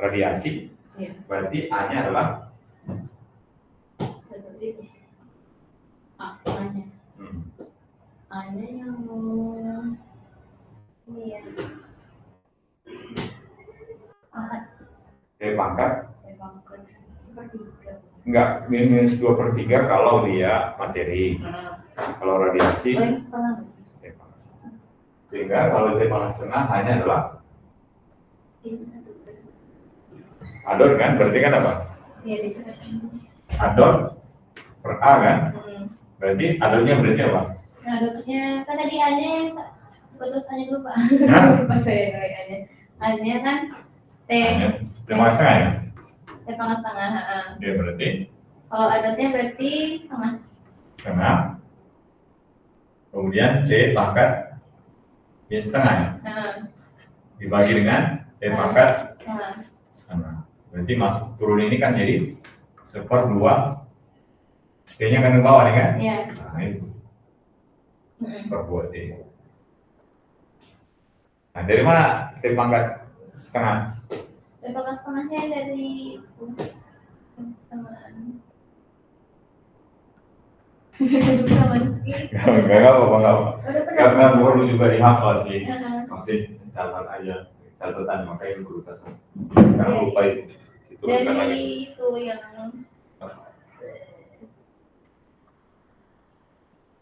radiasi, ya, berarti A-nya adalah seperti itu. A-nya. A-nya yang ini ya. T pangkat sepertiga. Enggak, minus 2/3 kalau dia materi. Kalau radiasi yang setengah. T pangkat setengah. Sehingga kalau T pangkat setengah hanya adalah adon kan, berarti kan apa? Iya, bisa. Adon per A kan? Berarti adonnya berarti apa? Adonnya kan tadi A-nya yang terus A-nya dulu Pak. Lupa saya A-nya. A-nya kan T pangkat setengah ya? T pangkat setengah. Ya berarti? Kalau adonnya berarti setengah. Setengah. Kemudian T pangkat ya setengah ya? Dibagi dengan T pangkat setengah. Berarti masuk turun ini kan jadi 1/2. T-nya kan ke bawah nih kan? Iya. Nah itu 1/2 T. Nah dari mana T pangkat setengah. Dan kalau setengahnya dari samaan. Enggak apa-apa. Karena perlu juga dihafal sih. Masih catat aja, catatan makanya guru catat. Karena lupa itu. Dari itu yang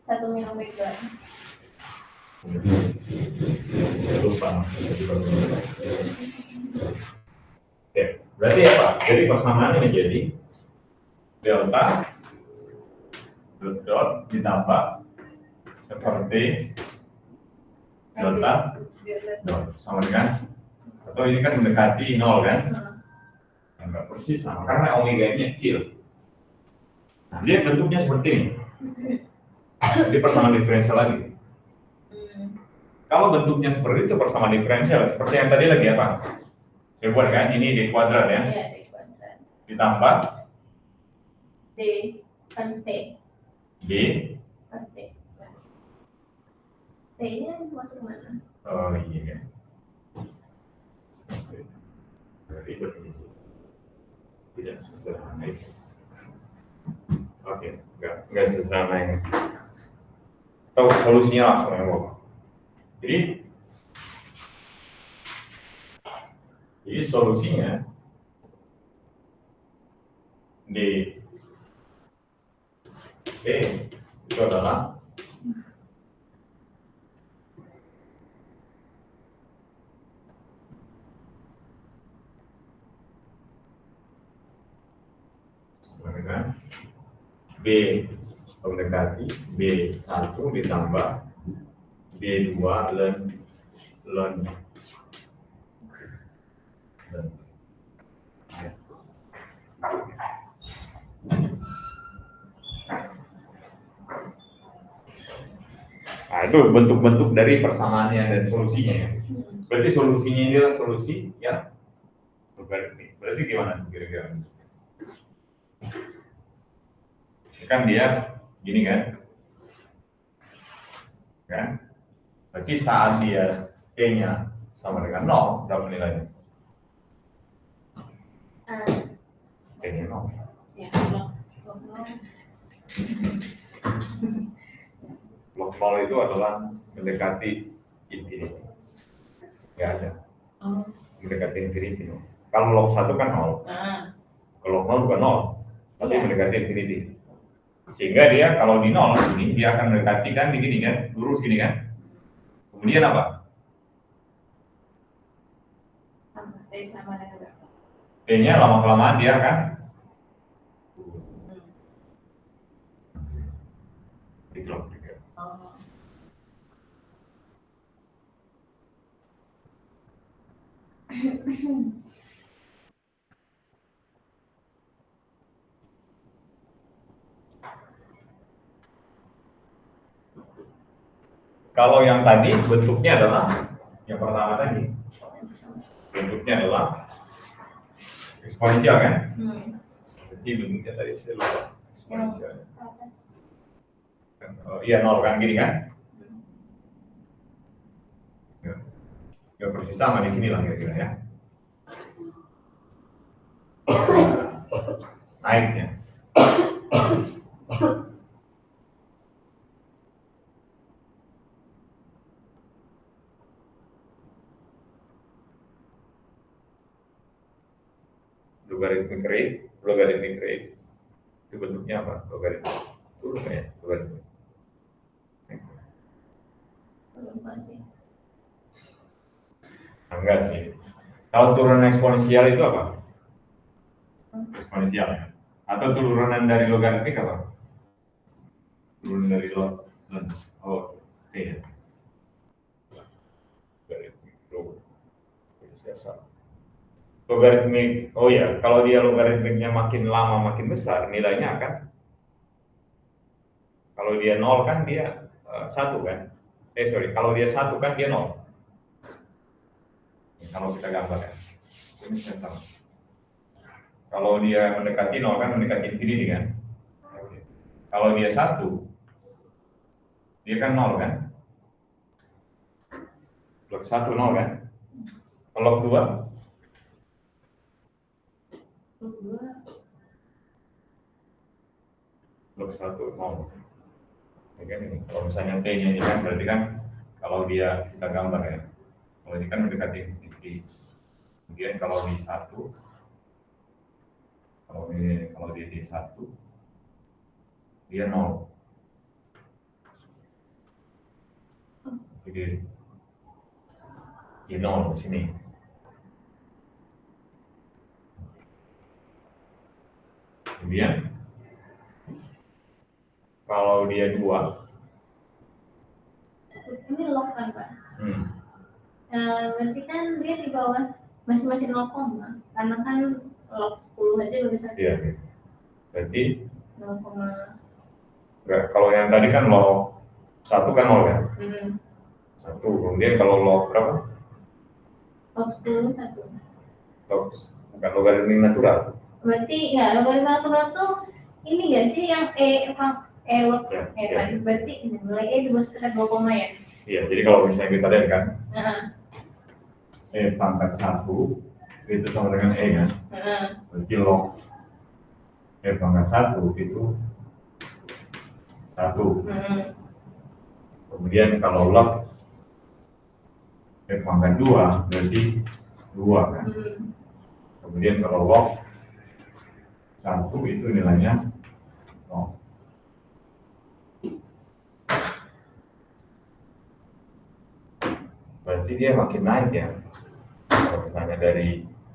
1 milimeter. Lupa. Oke, berarti apa? Jadi persamaannya menjadi delta dot ditambah seperti delta dot sama dengan, atau ini kan mendekati 0 kan? Enggak persis sama karena omega ini kecil. Nah, dia bentuknya seperti ini. Jadi persamaan diferensial lagi. Kalau bentuknya seperti itu persamaan diferensial, seperti yang tadi lagi apa? Saya buat kan, ini D kuadrat ya? Iya, D kuadrat. Ditambah D kan T. D Kan T. T-nya masuk mana? Oh iya. Ribet ini. Tidak sederhana itu. Oke, enggak sederhana ini. Tahu solusinya langsung ya, Bapak. Jadi solusinya di itu adalah sebenarnya B mendekati B1 ditambah B2 ln. Nah, itu bentuk-bentuk dari persamaannya dan solusinya ya. Berarti solusinya ini adalah solusi yang logaritmik. Berarti gimana kira-kira? Kan dia gini kan? Kan? Berarti saat dia T-nya sama dengan 0, berapa nilainya? T-nya 0. Ya, Log 0 itu adalah mendekati infinity. Nggak ada. Mendekati infinity. Kalau log 1 kan 0. Kalau log 0 bukan 0. Tapi mendekati infinity. Sehingga dia kalau di 0 ini dia akan mendekati kan begini kan, lurus gini kan. Kemudian apa? T-nya lama-kelamaan dia akan itu loh. Kalau yang tadi bentuknya adalah yang pertama tadi bentuknya adalah eksponensial kan? Jadi bentuknya tadi saya lupa eksponensial. Iya 0 kan gini kan? Ya persis sama di sini lah kira-kira ya. Naiknya. Logarithmic rate itu bentuknya apa? Logaritma turun ya, logaritma. Enggak sih. Kalau turunan eksponensial itu apa? Eksponensial ya. Atau turunan dari logaritmik apa? Turunan dari log. Oh, iya. Logaritmik, oh ya, kalau dia logaritmiknya makin lama makin besar, nilainya akan, kalau dia 0 kan dia 1 kan? Kalau dia 1 kan dia 0. Kalau kita gambar ya, ini sama. Kalau dia mendekati 0 kan mendekati infinity kan? Oke. Kalau dia 1, dia kan 0 kan? Log 1 0 kan? Log 2? Log 1 0. Ya kan ini. Kalau misalnya T-nya ini kan berarti kan kalau dia kita gambar ya. Kalau ini kan mendekati infinity. Kemudian kalau di 1, kalau dia di 1, dia 0. Jadi di 0 di sini. Kemudian kalau dia 2, ini log kan Pak? Berarti kan dia di bawah masing-masing 0, karena kan log 10 aja udah bisa. Iya. Berarti 0, kalau yang tadi kan log 1 kan 0 kan? 1. Kemudian kalau log berapa? Log 10 1. Bukan logaritmik natural. Berarti ya logaritma natural tuh ini nggak sih yang log kan? Berarti nilai di bawah sekitar 2, ya? Iya, jadi kalau misalnya kita lihat kan, pangkat 1 itu sama dengan kan? Berarti log pangkat 1 itu 1. Kemudian kalau log pangkat 2 berarti 2 kan? Kemudian kalau log 1 itu nilainya 0. Berarti dia makin naik ya. Kalau misalnya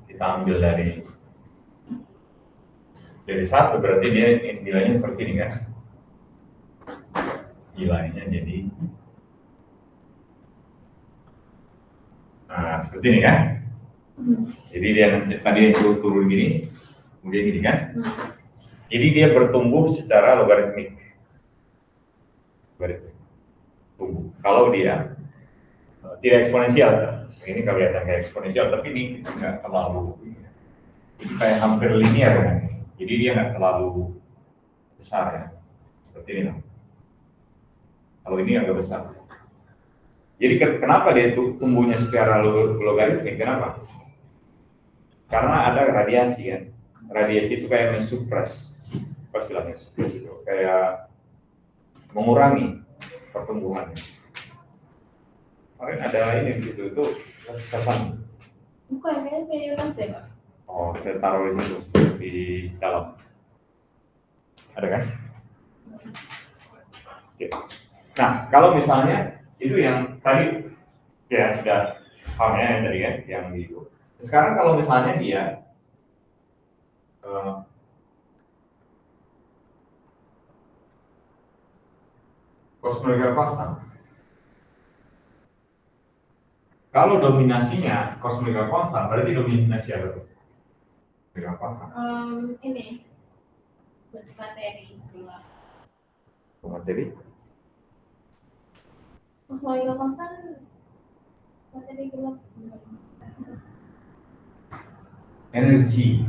kita ambil dari 1 berarti dia nilainya seperti ini kan? Nilainya jadi seperti ini kan? Jadi dia tadi turun gini, kemudian gini kan? Jadi dia bertumbuh secara logaritmik. Tumbuh. Kalau dia tidak eksponensial, ini kelihatan kayak eksponensial, tapi ini nggak terlalu, ini kayak hampir linear kan? Jadi dia nggak terlalu besar ya, seperti ini. Kalau ini agak besar. Jadi kenapa dia tumbuhnya secara logaritmik? Kenapa? Karena ada radiasi kan. Radiasi itu kayak mensupres, istilahnya supres itu kayak mengurangi pertumbuhannya. Kemarin ada ini gitu itu kesan. Bukan, kayak Uranus deh Pak. Oh, saya taruh di situ di dalam. Ada kan? Oke. Nah, kalau misalnya itu yang tadi ya sudah paham ya yang tadi kan yang itu. Sekarang kalau misalnya dia kosmologi konstan. Kalau dominasinya kosmologi konstan, berarti dominasi apa tuh? Kosmologi konstan. Ini materi. Materi? Kosmologi konstan materi gelap. Energi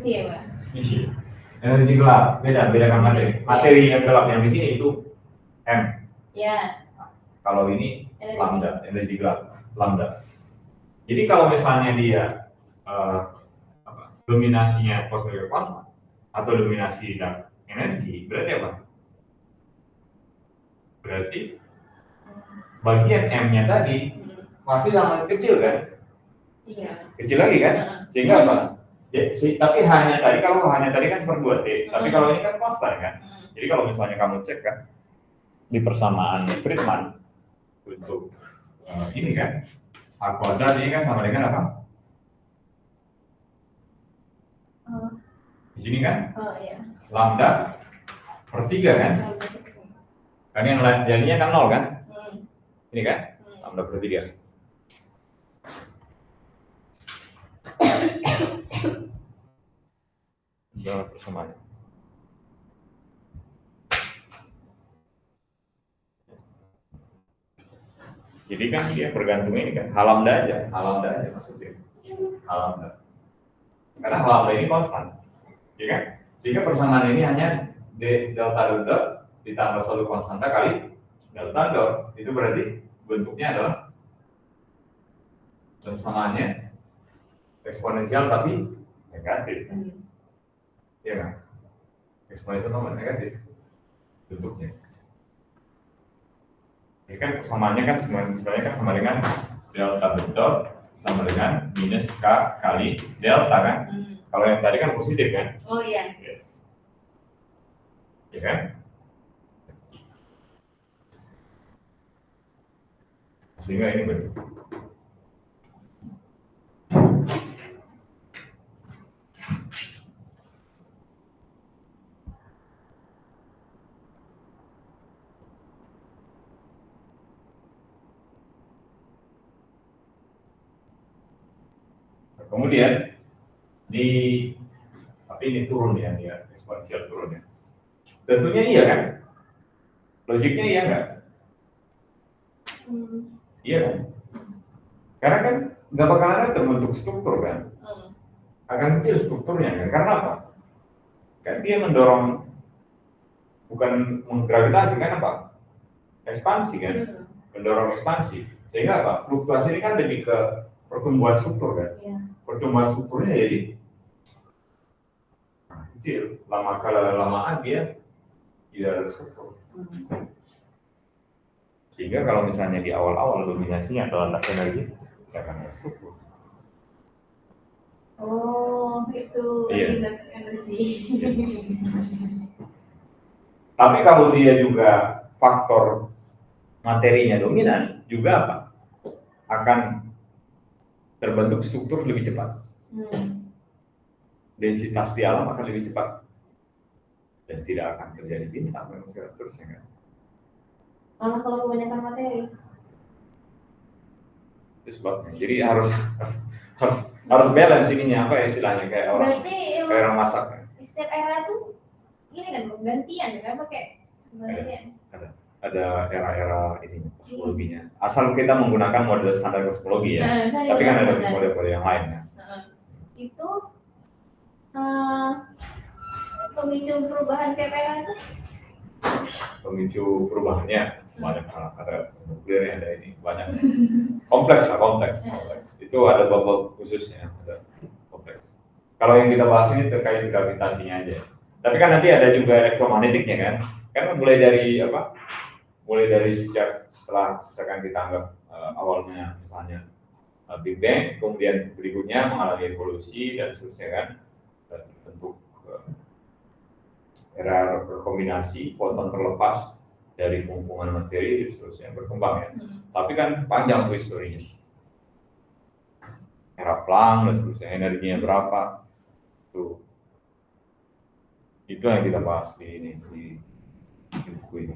ya Pak? Iya. Energi gelap, beda kan materi. Materi yang gelap yang di sini itu M. Ya. Kalau ini lambda, energi gelap, lambda. Jadi kalau misalnya dia dominasinya kosmologi konstan atau dominasi dan energi, berarti apa? Berarti bagian M-nya tadi masih sangat kecil kan? Iya. Kecil lagi kan? Sehingga apa? Ya, tapi kalau hanya tadi kan seperti 2T, tapi kalau ini kan konstan kan? Jadi kalau misalnya kamu cek kan di persamaan Friedman untuk ini kan A kuadrat ini kan sama dengan apa? Di sini kan? Iya. Lambda per 3 kan? Kan yang jadinya kan 0 kan? Ini kan? Lambda per 3. Berapa persamaannya? Jadi kan dia bergantung ini kan, lambda aja maksudnya. Lambda. Karena lambda ini konstan. Ya kan? Sehingga persamaan ini hanya delta dot ditambah satu konstanta kali delta dot. Itu berarti bentuknya adalah persamaannya eksponensial tapi negatif. Iya kan? Eksponensial sama negatif bentuknya. Ini kan persamaannya kan sebenarnya kan sama dengan delta bentuk sama dengan minus K kali delta kan? Kalau yang tadi kan positif kan? Oh iya. Iya kan? Sehingga ini bentuk. Kemudian tapi ini turun ya, dia eksponensial turun ya. Tentunya iya kan? Logiknya iya nggak? Iya kan? Karena kan nggak bakalan ada terbentuk struktur kan? Akan kecil strukturnya kan? Karena apa? Kan dia mendorong, bukan menggravitasi kan apa? Ekspansi kan? Mendorong ekspansi. Sehingga apa? Fluktuasi ini kan lebih ke pertumbuhan struktur kan? Pertumbuhan strukturnya jadi kecil. Lama-kelamaan dia tidak ada struktur. Sehingga kalau misalnya di awal-awal dominasinya adalah energi, tidak akan ada struktur. Oh, itu energi. Tapi kalau dia juga faktor materinya dominan, juga apa? Akan terbentuk struktur lebih cepat. Densitas di alam akan lebih cepat. Dan tidak akan terjadi bintang, dan seterusnya kan. Malah kalau kebanyakan materi. Itu sebabnya. Jadi harus balance ininya, apa istilahnya, kayak orang masak kan. Setiap era tuh ini kan gantian kan pakai ada era-era ini kosmologinya. Asal kita menggunakan model standar kosmologi ya. Tapi kan ada model-model yang lain ya. Itu pemicu perubahan era itu. Pemicu perubahannya banyak hal, ada nuklir, ada ini banyak. Kompleks. Itu ada bab khususnya, ada kompleks. Kalau yang kita bahas ini terkait gravitasinya aja. Tapi kan nanti ada juga elektromagnetiknya kan. Kan mulai dari apa? Mulai dari sejak setelah misalkan kita anggap awalnya misalnya Big Bang, kemudian berikutnya mengalami evolusi dan seterusnya kan, bentuk era rekombinasi, foton terlepas dari pengumpulan materi dan seterusnya berkembang ya. Tapi kan panjang tuh historinya. Era Planck dan seterusnya, energinya berapa tuh. Itu yang kita bahas di buku ini.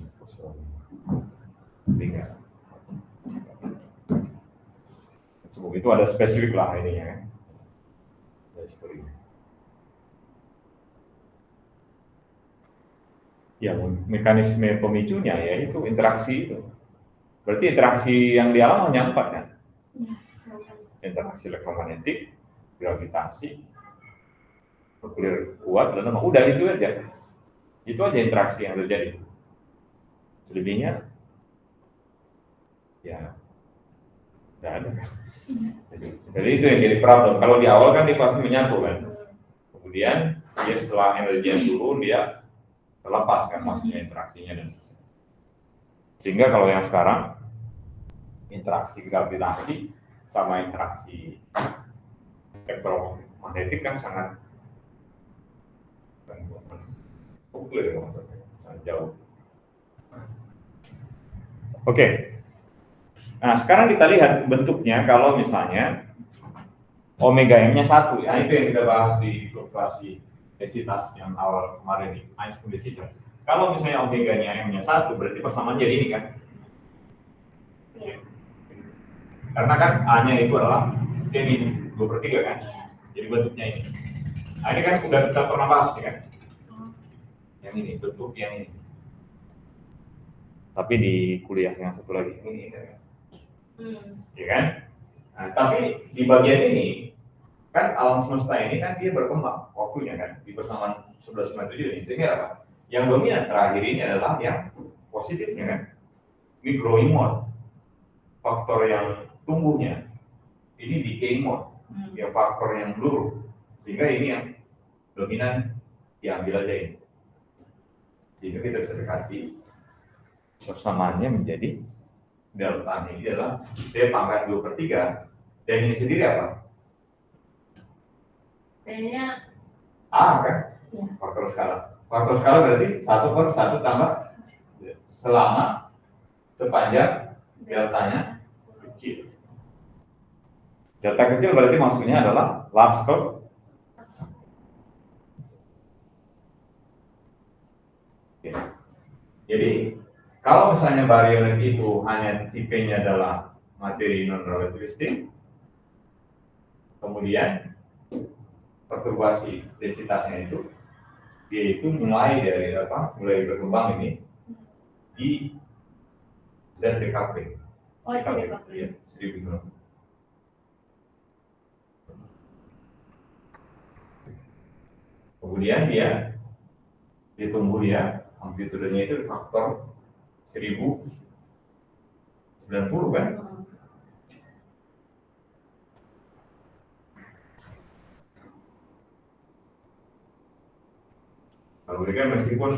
Sebelum itu ada spesifik lah ininya kan. Ada historinya. Ya, mekanisme pemicunya ya itu interaksi itu. Berarti interaksi yang di alam hanya 4 kan? Interaksi elektromagnetik, gravitasi, nuklir kuat, dan udah itu aja. Itu aja interaksi yang terjadi. Selebihnya ya tidak ada. Jadi itu yang jadi problem. Kalau di awal kan dia pasti menyatu kan. Kemudian dia setelah energi yang turun dia terlepas kan, maksudnya interaksinya dan sebagainya. Sehingga kalau yang sekarang interaksi gravitasi sama interaksi elektromagnetik kan sangat clear, sangat jauh. Oke. Nah, sekarang kita lihat bentuknya kalau misalnya omega m-nya 1 ya, itu yang kita bahas di fluktuasi densitas yang awal kemarin nih, Einstein decision. Kalau misalnya omega-nya m-nya 1, berarti persamaan jadi ini kan? Iya. Karena kan A-nya itu adalah ini 2/3 kan? Iya. Jadi bentuknya ini. Nah, ini kan udah kita pernah bahas nih kan? Yang ini, bentuk yang ini. Tapi di kuliah yang satu lagi ini kan? Ya kan? Nah, tapi di bagian ini kan alam semesta ini kan dia berkembang waktunya kan di persamaan 11,7 ini, sehingga apa? Yang dominan terakhir ini adalah yang positifnya kan, ini growing mode, faktor yang tumbuhnya ini decay mode. ya faktor yang luruh, sehingga ini yang dominan diambil aja ini, sehingga kita bisa dekati persamaannya menjadi delta ini adalah D pangkat 2/3, dan ini sendiri apa? D-nya A kan? Ya. Faktor skala. Faktor skala berarti 1/1 tambah selama sepanjang deltanya kecil. Delta kecil berarti maksudnya adalah large curve. Jadi kalau misalnya barionet itu hanya tipenya adalah materi non relativistik, kemudian perturbasi densitasnya itu dia itu mulai dari apa? Mulai berkembang ini di Z decoupling. Oh, iya, 1000. Kemudian dia tumbuh ya, amplitudenya itu faktor 1090 kan? Kalau kan meskipun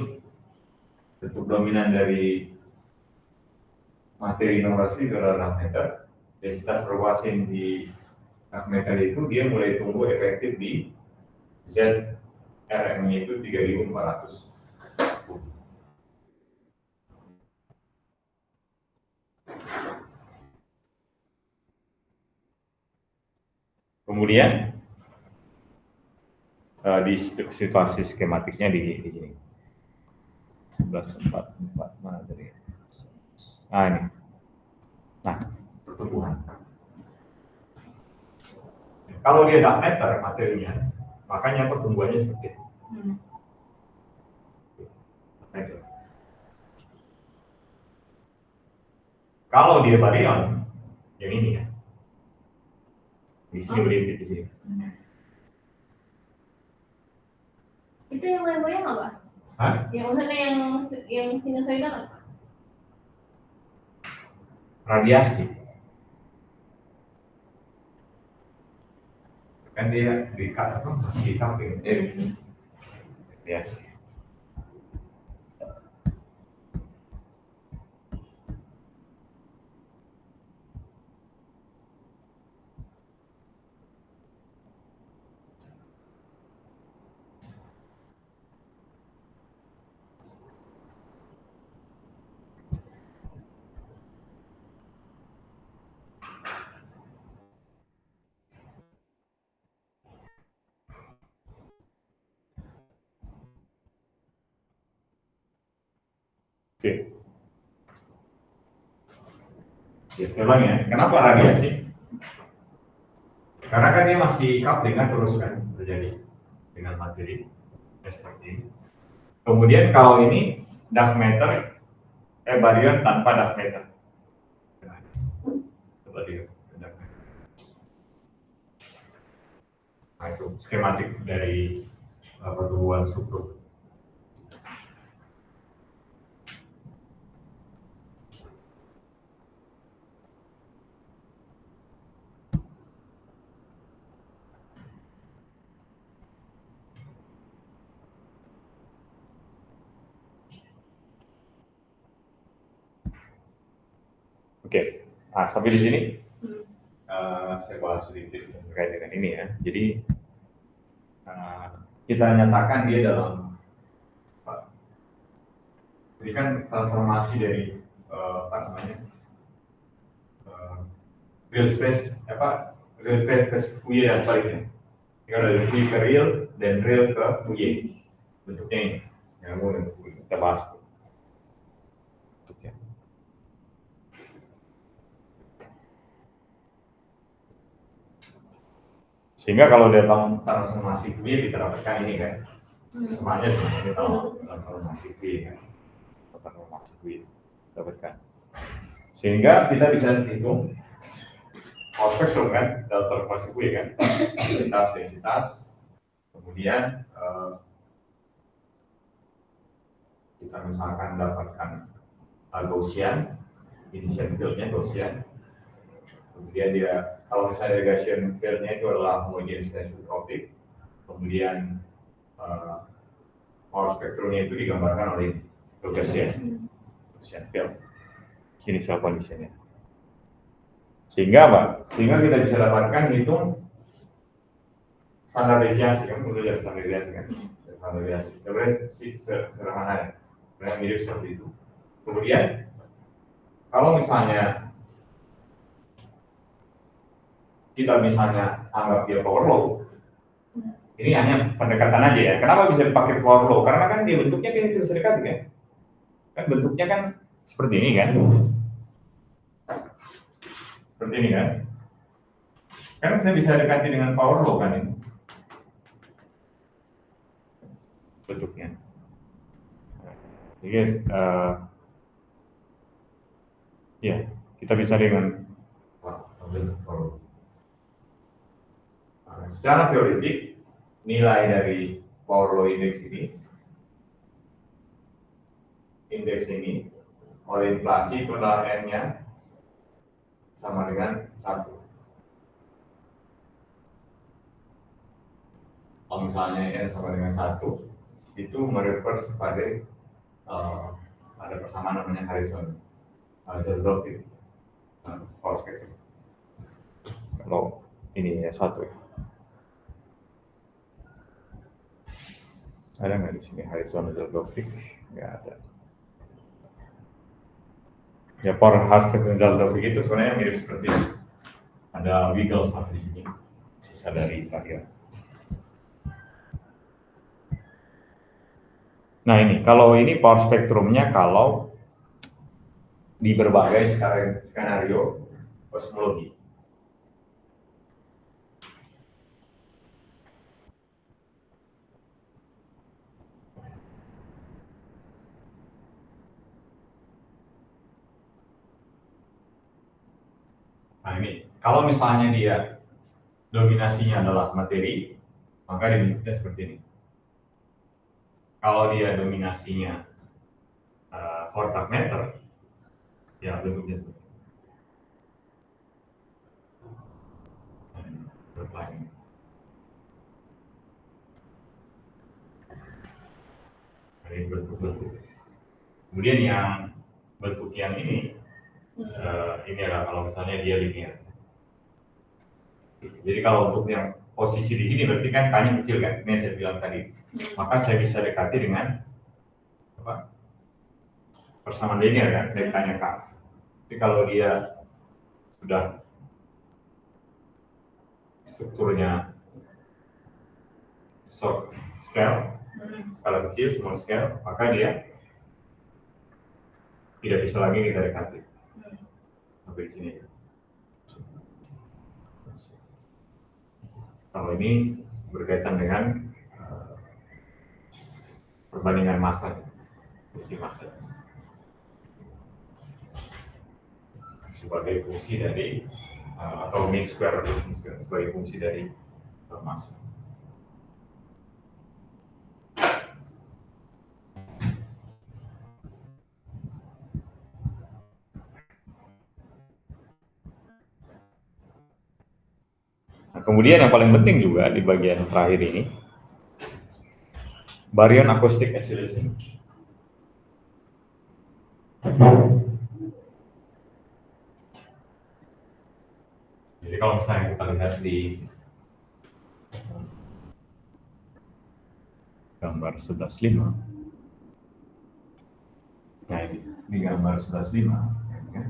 bentuk dominan dari materi inovasi adalah meter, densitas perluasan di meter itu dia mulai tumbuh efektif di Z RM-nya itu 3400. Kemudian di situasi skematiknya di sini 1144 mana dari ini. Nah, pertumbuhan. Kalau dia dark matter materinya, makanya pertumbuhannya seperti itu. Kalau dia baryon, yang ini ya, di sini berdiri di sini. Itu yang goyang apa? Hah? Yang maksudnya yang sinusoidal apa? Radiasi. Kan dia di apa? Masih coupling. Radiasi. Oke. Ya, saya ulang ya. Kenapa radiasi? Karena kan dia masih coupling kan terus kan terjadi dengan materi seperti ini. Kemudian kalau ini dark matter, baryon tanpa dark matter. Coba dia. Nah itu skematik dari pertumbuhan struktur. Oke, nah sampai di sini saya bahas sedikit terkait dengan ini ya. Jadi kita nyatakan dia dalam ini kan transformasi dari apa namanya real space real space ke Fourier dan sebaliknya. Jika dari Fourier ke real dan real ke Fourier bentuknya ini yang mau kita bahas bentuknya. Sehingga kalau dalam transformasi Fourier kita dapatkan ini kan semuanya sebenarnya tahu dalam transformasi Fourier kan transformasi Fourier dapatkan. Sehingga kita bisa hitung Hall spektrum kan dalam transformasi Fourier kan densitas kemudian kita misalkan dapatkan Gaussian initial fieldnya Gaussian, kemudian dia kalau misalnya Gaussian field-nya itu adalah homogeneous isotropik, kemudian power spektrumnya itu digambarkan oleh Gaussian field. Ini soal kondisinya. Sehingga apa? Sehingga kita bisa dapatkan hitung standar deviasi kan, udah standar deviasi kan, standar deviasi. Sebenarnya sederhana ya, sebenarnya mirip seperti itu. Kemudian kalau misalnya kita misalnya anggap dia power law, ini hanya pendekatan aja ya. Kenapa bisa dipakai power law? Karena kan dia bentuknya kan itu bisa dekati kan? Kan bentuknya kan seperti ini kan? Seperti ini kan? Kan saya bisa dekati dengan power law kan ini? Bentuknya. Jadi guys, ya kita bisa dengan bentuk power law. Secara teoretik, nilai dari power law index ini oleh inflasi itu adalah n-nya sama dengan 1. Kalau misalnya n sama dengan 1, itu merefer pada ada persamaan namanya Harrison-Dulfit power spectrum. Kalau ini ya 1 ya. Ada nggak di sini Harrison-Dulfit? Nggak ada. Ya, power Harrison-Dulfit itu sebenarnya mirip seperti ini. Ada Wigglesworth di sini, sisa dari varian. Nah ini, kalau ini power spektrumnya kalau di berbagai skenario kosmologi. Nah ini, kalau misalnya dia dominasinya adalah materi, maka dibentuknya seperti ini. Kalau dia dominasinya kontak matter, ya bentuknya seperti ini. Ini bentuk-bentuk. Kemudian yang bentuk yang ini adalah kalau misalnya dia linear. Jadi kalau untuk yang posisi di sini berarti kan K-nya kecil kan, ini yang saya bilang tadi. Maka saya bisa dekati dengan apa? Persamaan linear kan, delta-nya K. Tapi kalau dia sudah strukturnya short scale, skala kecil, small scale, maka dia tidak bisa lagi kita dekati. Sampai di sini. Kalau ini berkaitan dengan perbandingan massa, fungsi massa sebagai fungsi dari atau mean square sebagai fungsi dari massa. Nah, kemudian yang paling penting juga di bagian terakhir ini, baryon acoustic oscillation. Jadi kalau misalnya kita lihat di gambar 11.5, nah ini di gambar 11.5, ya.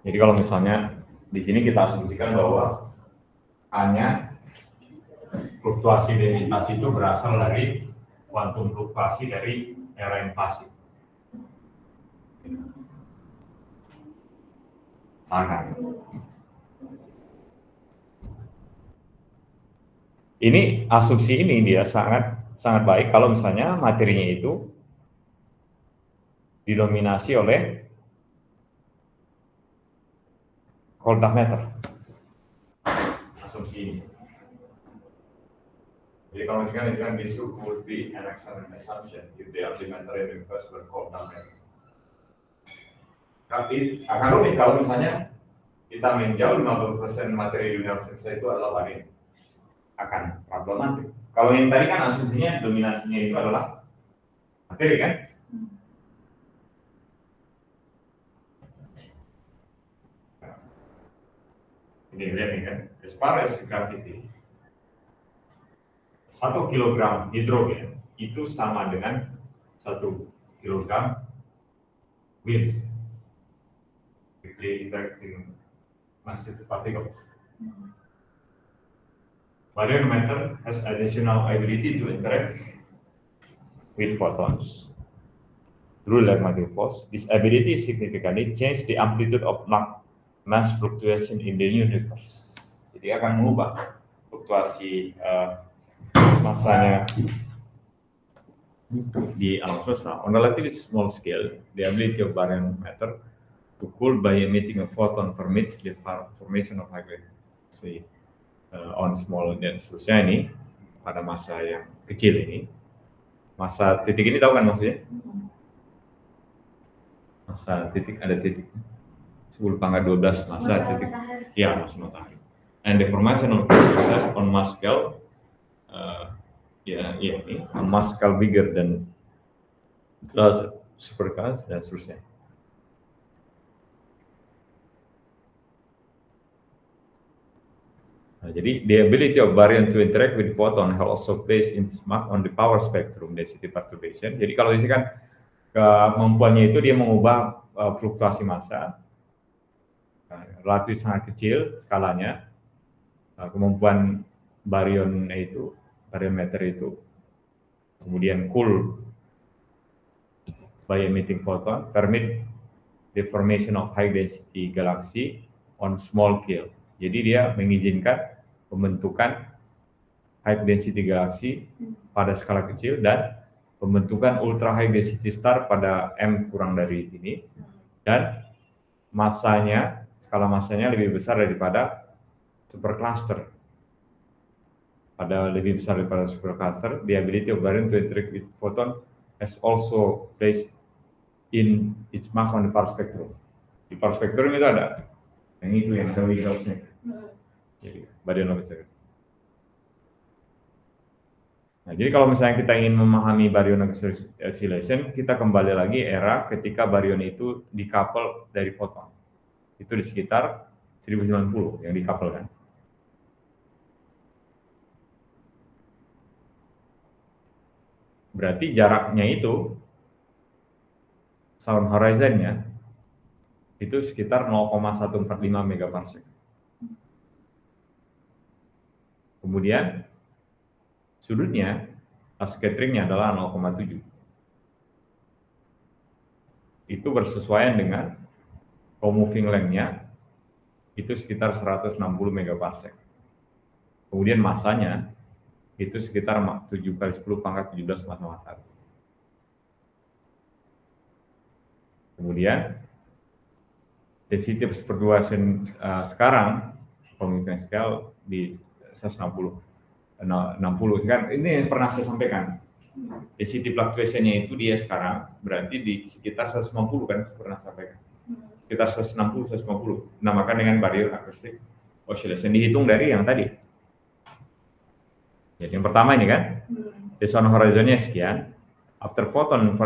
Jadi kalau misalnya di sini kita asumsikan bahwa hanya fluktuasi densitas itu berasal dari kuantum fluktuasi dari era inflasi. Sangat. Ini asumsi ini dia sangat baik kalau misalnya materinya itu didominasi oleh cold dark matter. Asumsi ini. Jadi kalau misalkan this would be an excellent assumption if the elementary universe were cold dark matter. Tapi akan rumit kalau misalnya kita menjauh 50% materi universe itu adalah barium. Akan problematik. Kalau yang tadi kan asumsinya dominasinya itu adalah materi kan? Ini lihat nih kan, as far as gravity, 1 kilogram hidrogen itu sama dengan 1 kilogram WIMPs, quickly interacting massive particles. Barium matter has additional ability to interact with photons through electromagnetic force. This ability significantly change the amplitude of mass fluctuation in the universe. Jadi akan mengubah fluktuasi masanya di alam semesta. On a relatively small scale, the ability of barium matter to cool by emitting a photon permits the formation of high-gravity on small dan seterusnya ini pada masa yang kecil ini. Masa titik ini tahu kan maksudnya? Masa titik ada titik 10 pangkat 12 masa titik. Ya, masa matahari. And the formation of process on mass scale ini on mass scale bigger than supercars dan seterusnya. Nah, jadi the ability of barium to interact with photon also plays its mark on the power spectrum density perturbation. Jadi kalau di sini kan kemampuannya itu dia mengubah fluktuasi massa relatif sangat kecil skalanya. Kemampuan barium meter itu kemudian cool by emitting photon permit the formation of high density galaxy on small scale. Jadi dia mengizinkan pembentukan high density galaxy pada skala kecil dan pembentukan ultra high density star pada M kurang dari ini, dan skala masanya lebih besar daripada supercluster. Lebih besar daripada supercluster, the ability of barium to interact with photon has also placed in its mark on the power spectrum. Di power spectrum itu ada yang itu yang ada Wiggles-nya. Jadi barium oxide. Nah, jadi kalau misalnya kita ingin memahami barium oscillation, kita kembali lagi era ketika barium itu decouple dari foton. Itu di sekitar 1090 yang decouple kan. Berarti jaraknya itu sound horizon-nya itu sekitar 0,145 megaparsec. Kemudian sudutnya scattering-nya adalah 0,7. Itu bersesuaian dengan co-moving length-nya itu sekitar 160 megaparsec. Kemudian masanya itu sekitar 7 kali 10 pangkat 17 massa matahari. Kemudian density of perturbation sekarang commuting scale di 160 kan ini pernah saya sampaikan. Density fluctuation-nya itu dia sekarang berarti di sekitar 150 kan pernah sampaikan. Sekitar 160 150. Namakan dengan barrier acoustic oscillation, dihitung dari yang tadi. Jadi yang pertama ini kan, the sound horizon-nya sekian. After photon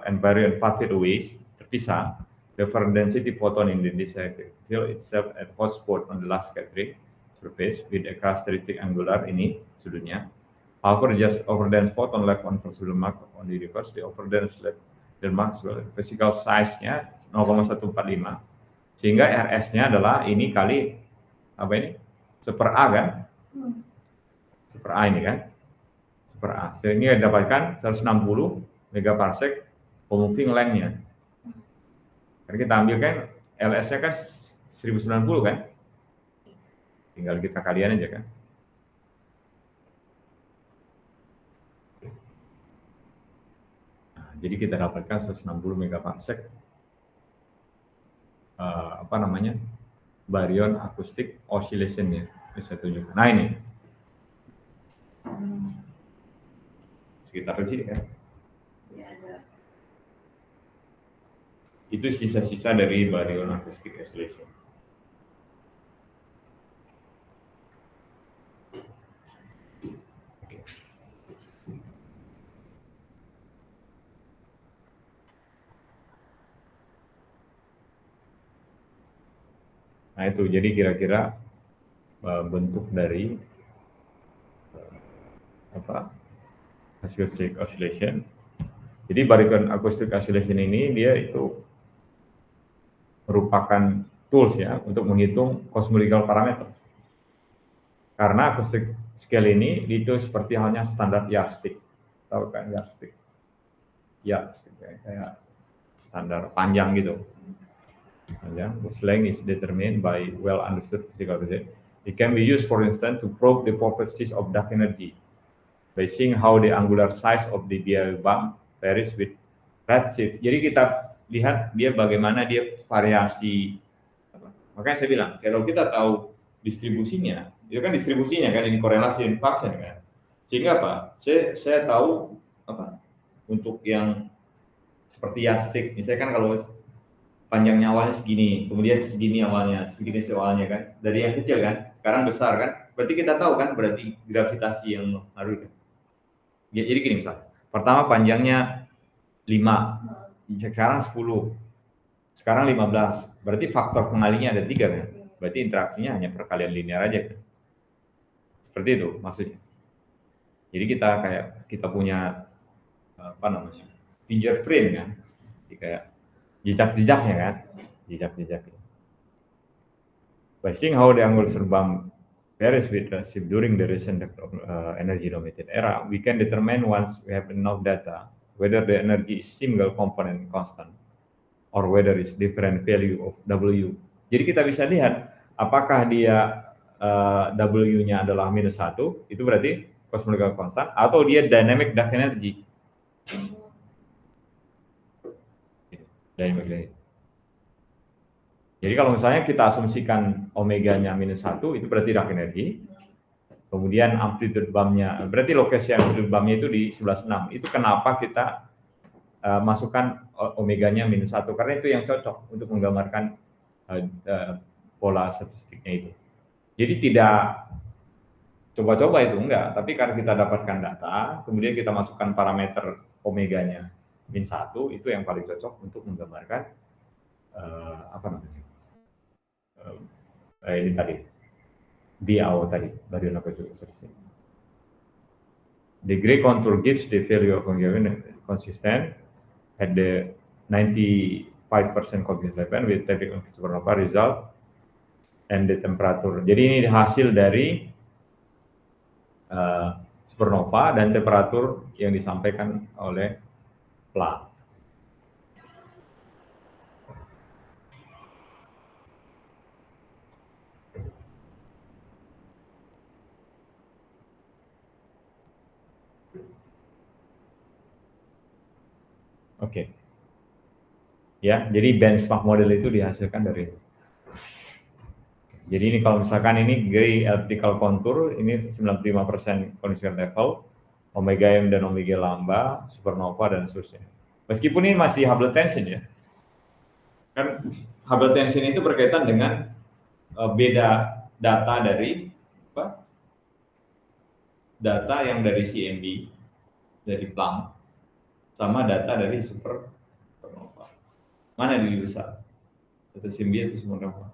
and barrier parted away, terpisah, the different density photon in the desired field itself at hot spot on the last scattering surface with a characteristic angular ini sudutnya. However, just overdense photon left on visible mark on the universe, the overdense left the mark physical size-nya 0,145, sehingga RS-nya adalah ini kali apa ini? Seper A kan? Seper A ini kan? Seper A. Sehingga dapatkan 160 megaparsec moving length-nya. Karena kita ambil kan LS-nya kan 1090 kan? Tinggal kita kalian aja kan. Nah, jadi kita dapatkan 160 megaparsec baryon acoustic oscillation ya. Bisa tunjukkan. Nah ini. Sekitar di sini kan. Ya, ada. Itu sisa-sisa dari baryon acoustic oscillation. Oke. Nah itu jadi kira-kira bentuk dari acoustic oscillation. Jadi baryon acoustic oscillation ini dia itu merupakan tools ya untuk menghitung cosmological parameter. Karena acoustic scale ini itu seperti halnya standar yardstick. Tahu kan yardstick? Yardstick kayak standar panjang gitu. Panjang, whose length is determined by well understood physical concept. It can be used, for instance, to probe the properties of dark energy by seeing how the angular size of the BL bump varies with redshift. Jadi kita lihat dia bagaimana dia variasi. Makanya saya bilang, kalau kita tahu distribusinya, itu kan distribusinya kan ini korelasi dan vaksin kan. Sehingga apa? Saya tahu apa untuk yang seperti yardstick. Misalnya kan kalau panjangnya awalnya segini, kemudian segini awalnya, segini awalnya kan. Dari yang kecil kan, sekarang besar kan. Berarti kita tahu kan berarti gravitasi yang mempengaruhi kan. Jadi gini misalnya, pertama panjangnya 5, sekarang 10, sekarang 15, berarti faktor pengalinya ada 3 kan? Berarti interaksinya hanya perkalian linear aja kan? Seperti itu maksudnya. Jadi kita punya apa namanya fingerprint kan, jadi kayak jejak-jejaknya kan, jejak-jejaknya. By seeing how the angular bump varies with redshift during the recent energy dominated era, we can determine once we have enough data whether the energy is single component constant or whether it's different value of W. Jadi kita bisa lihat apakah dia W-nya adalah -1, itu berarti cosmological constant, atau dia dynamic dark energy. Dynamic energy. Jadi kalau misalnya kita asumsikan omeganya -1, itu berarti dark energy. Kemudian amplitude bumpnya, berarti lokasi amplitude bumpnya itu di 11,6. Itu kenapa kita masukkan omeganya -1, karena itu yang cocok untuk menggambarkan pola statistiknya itu. Jadi tidak coba-coba itu enggak, tapi karena kita dapatkan data, kemudian kita masukkan parameter omeganya -1, itu yang paling cocok untuk menggambarkan apa namanya ini tadi BAO tadi, baryon acoustic oscillation. The gray contour gives the value of given consistent at the 95% confidence level with typical supernova result and the temperature. Jadi ini hasil dari supernova dan temperatur yang disampaikan oleh Planck. Oke. Ya, jadi benchmark model itu dihasilkan dari itu. Jadi ini kalau misalkan ini gray elliptical contour, ini 95% condition level, omega M dan omega lambda, supernova dan seterusnya. Meskipun ini masih Hubble tension ya. Kan Hubble tension itu berkaitan dengan beda data dari apa? Data yang dari CMB, dari Planck, sama data dari supernova. Mana yang lebih besar? Data CMB atau supernova?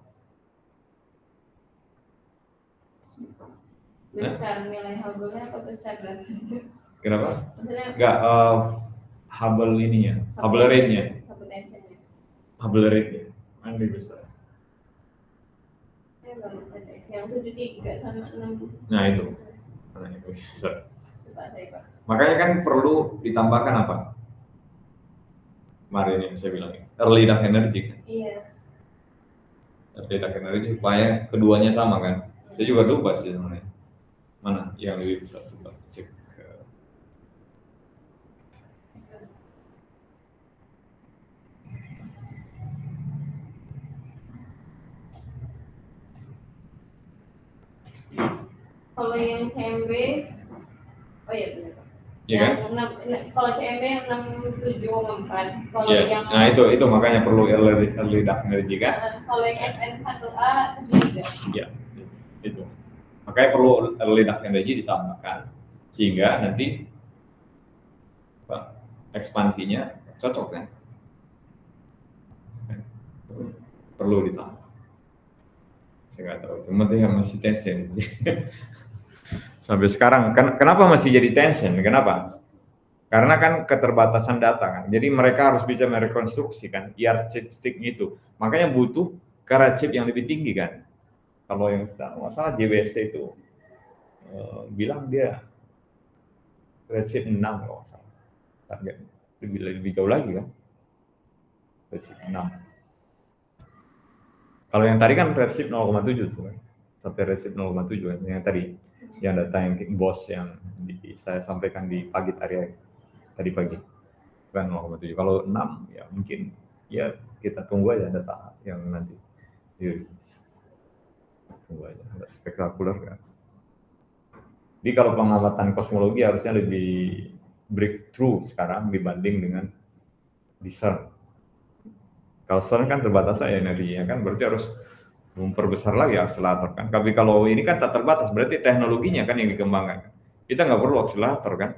Besar nilai Hubble-nya apa besar datanya? Kenapa? Maksudnya enggak Hubble ininya, Hubble rate-nya. Hubble tension-nya. Hubble rate-nya mana lebih besar? Saya belum ada. Yang 73 sama 6. Nah itu, mana yang lebih besar? Coba saya, Pak. Makanya kan perlu ditambahkan apa? Kemarin yang saya bilang, early dark energy kan? Iya. Early dark energy supaya keduanya sama kan? Saya juga lupa sih sebenarnya. Mana yang lebih besar, coba cek. Kalau yang CMB, oh iya benar. Iya kan? Kalau CMB yang 67,4. Kalau yang Nah itu makanya perlu early dark energy kan? Kalau yang SN1A 73. Ya, itu. Makanya perlu early dark energy ditambahkan sehingga nanti ekspansinya cocok kan? Perlu ditambah. Saya nggak tahu, cuma dia masih tension. Sampai sekarang, kenapa masih jadi tension? Kenapa? Karena kan keterbatasan data kan. Jadi mereka harus bisa merekonstruksi kan yardstick itu. Makanya butuh karat chip yang lebih tinggi kan. Kalau yang masalah JWST itu bilang dia karat chip 6 kalau nggak salah. Target lebih jauh lagi kan. Karat chip 6. Kalau yang tadi kan karat chip 0,7 tuh kan. Sampai karat chip 0,7 kan. Yang tadi yang data yang BOS yang saya sampaikan di pagi tadi pagi. Kan 0,7. Kalau 6 ya mungkin ya kita tunggu aja data yang nanti dirilis. Tunggu aja, ada spektakuler kan. Jadi kalau pengamatan kosmologi harusnya lebih breakthrough sekarang dibanding dengan di CERN. Kalau CERN kan terbatas ya energinya kan, berarti harus memperbesar lagi akselerator kan. Tapi kalau ini kan tak terbatas, berarti teknologinya kan yang dikembangkan. Kita nggak perlu akselerator kan.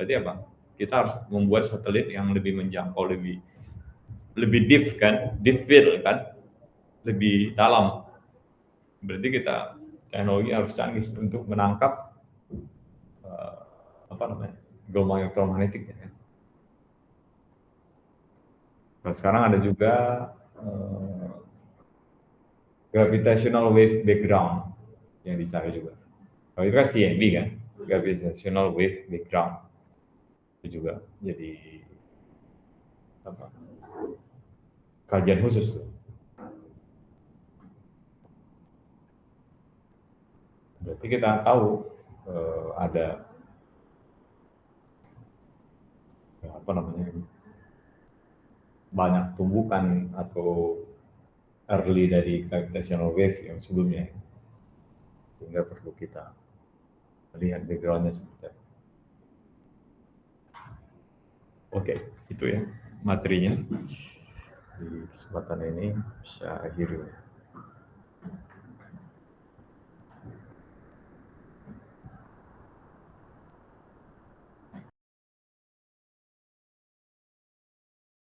Berarti apa? Kita harus membuat satelit yang lebih menjangkau, lebih deep kan, deep field kan, lebih dalam. Berarti kita teknologi harus canggih untuk menangkap gelombang elektromagnetik ya. Nah, sekarang ada juga gravitational wave background yang dicari juga. Kalau itu kan CMB kan, gravitational wave background itu juga jadi kajian khusus tuh. Berarti kita tahu ada banyak tumbukan atau early dari gravitational wave yang sebelumnya, sehingga perlu kita lihat backgroundnya seperti apa. Oke, itu ya materinya. Di kesempatan ini saya akhiri.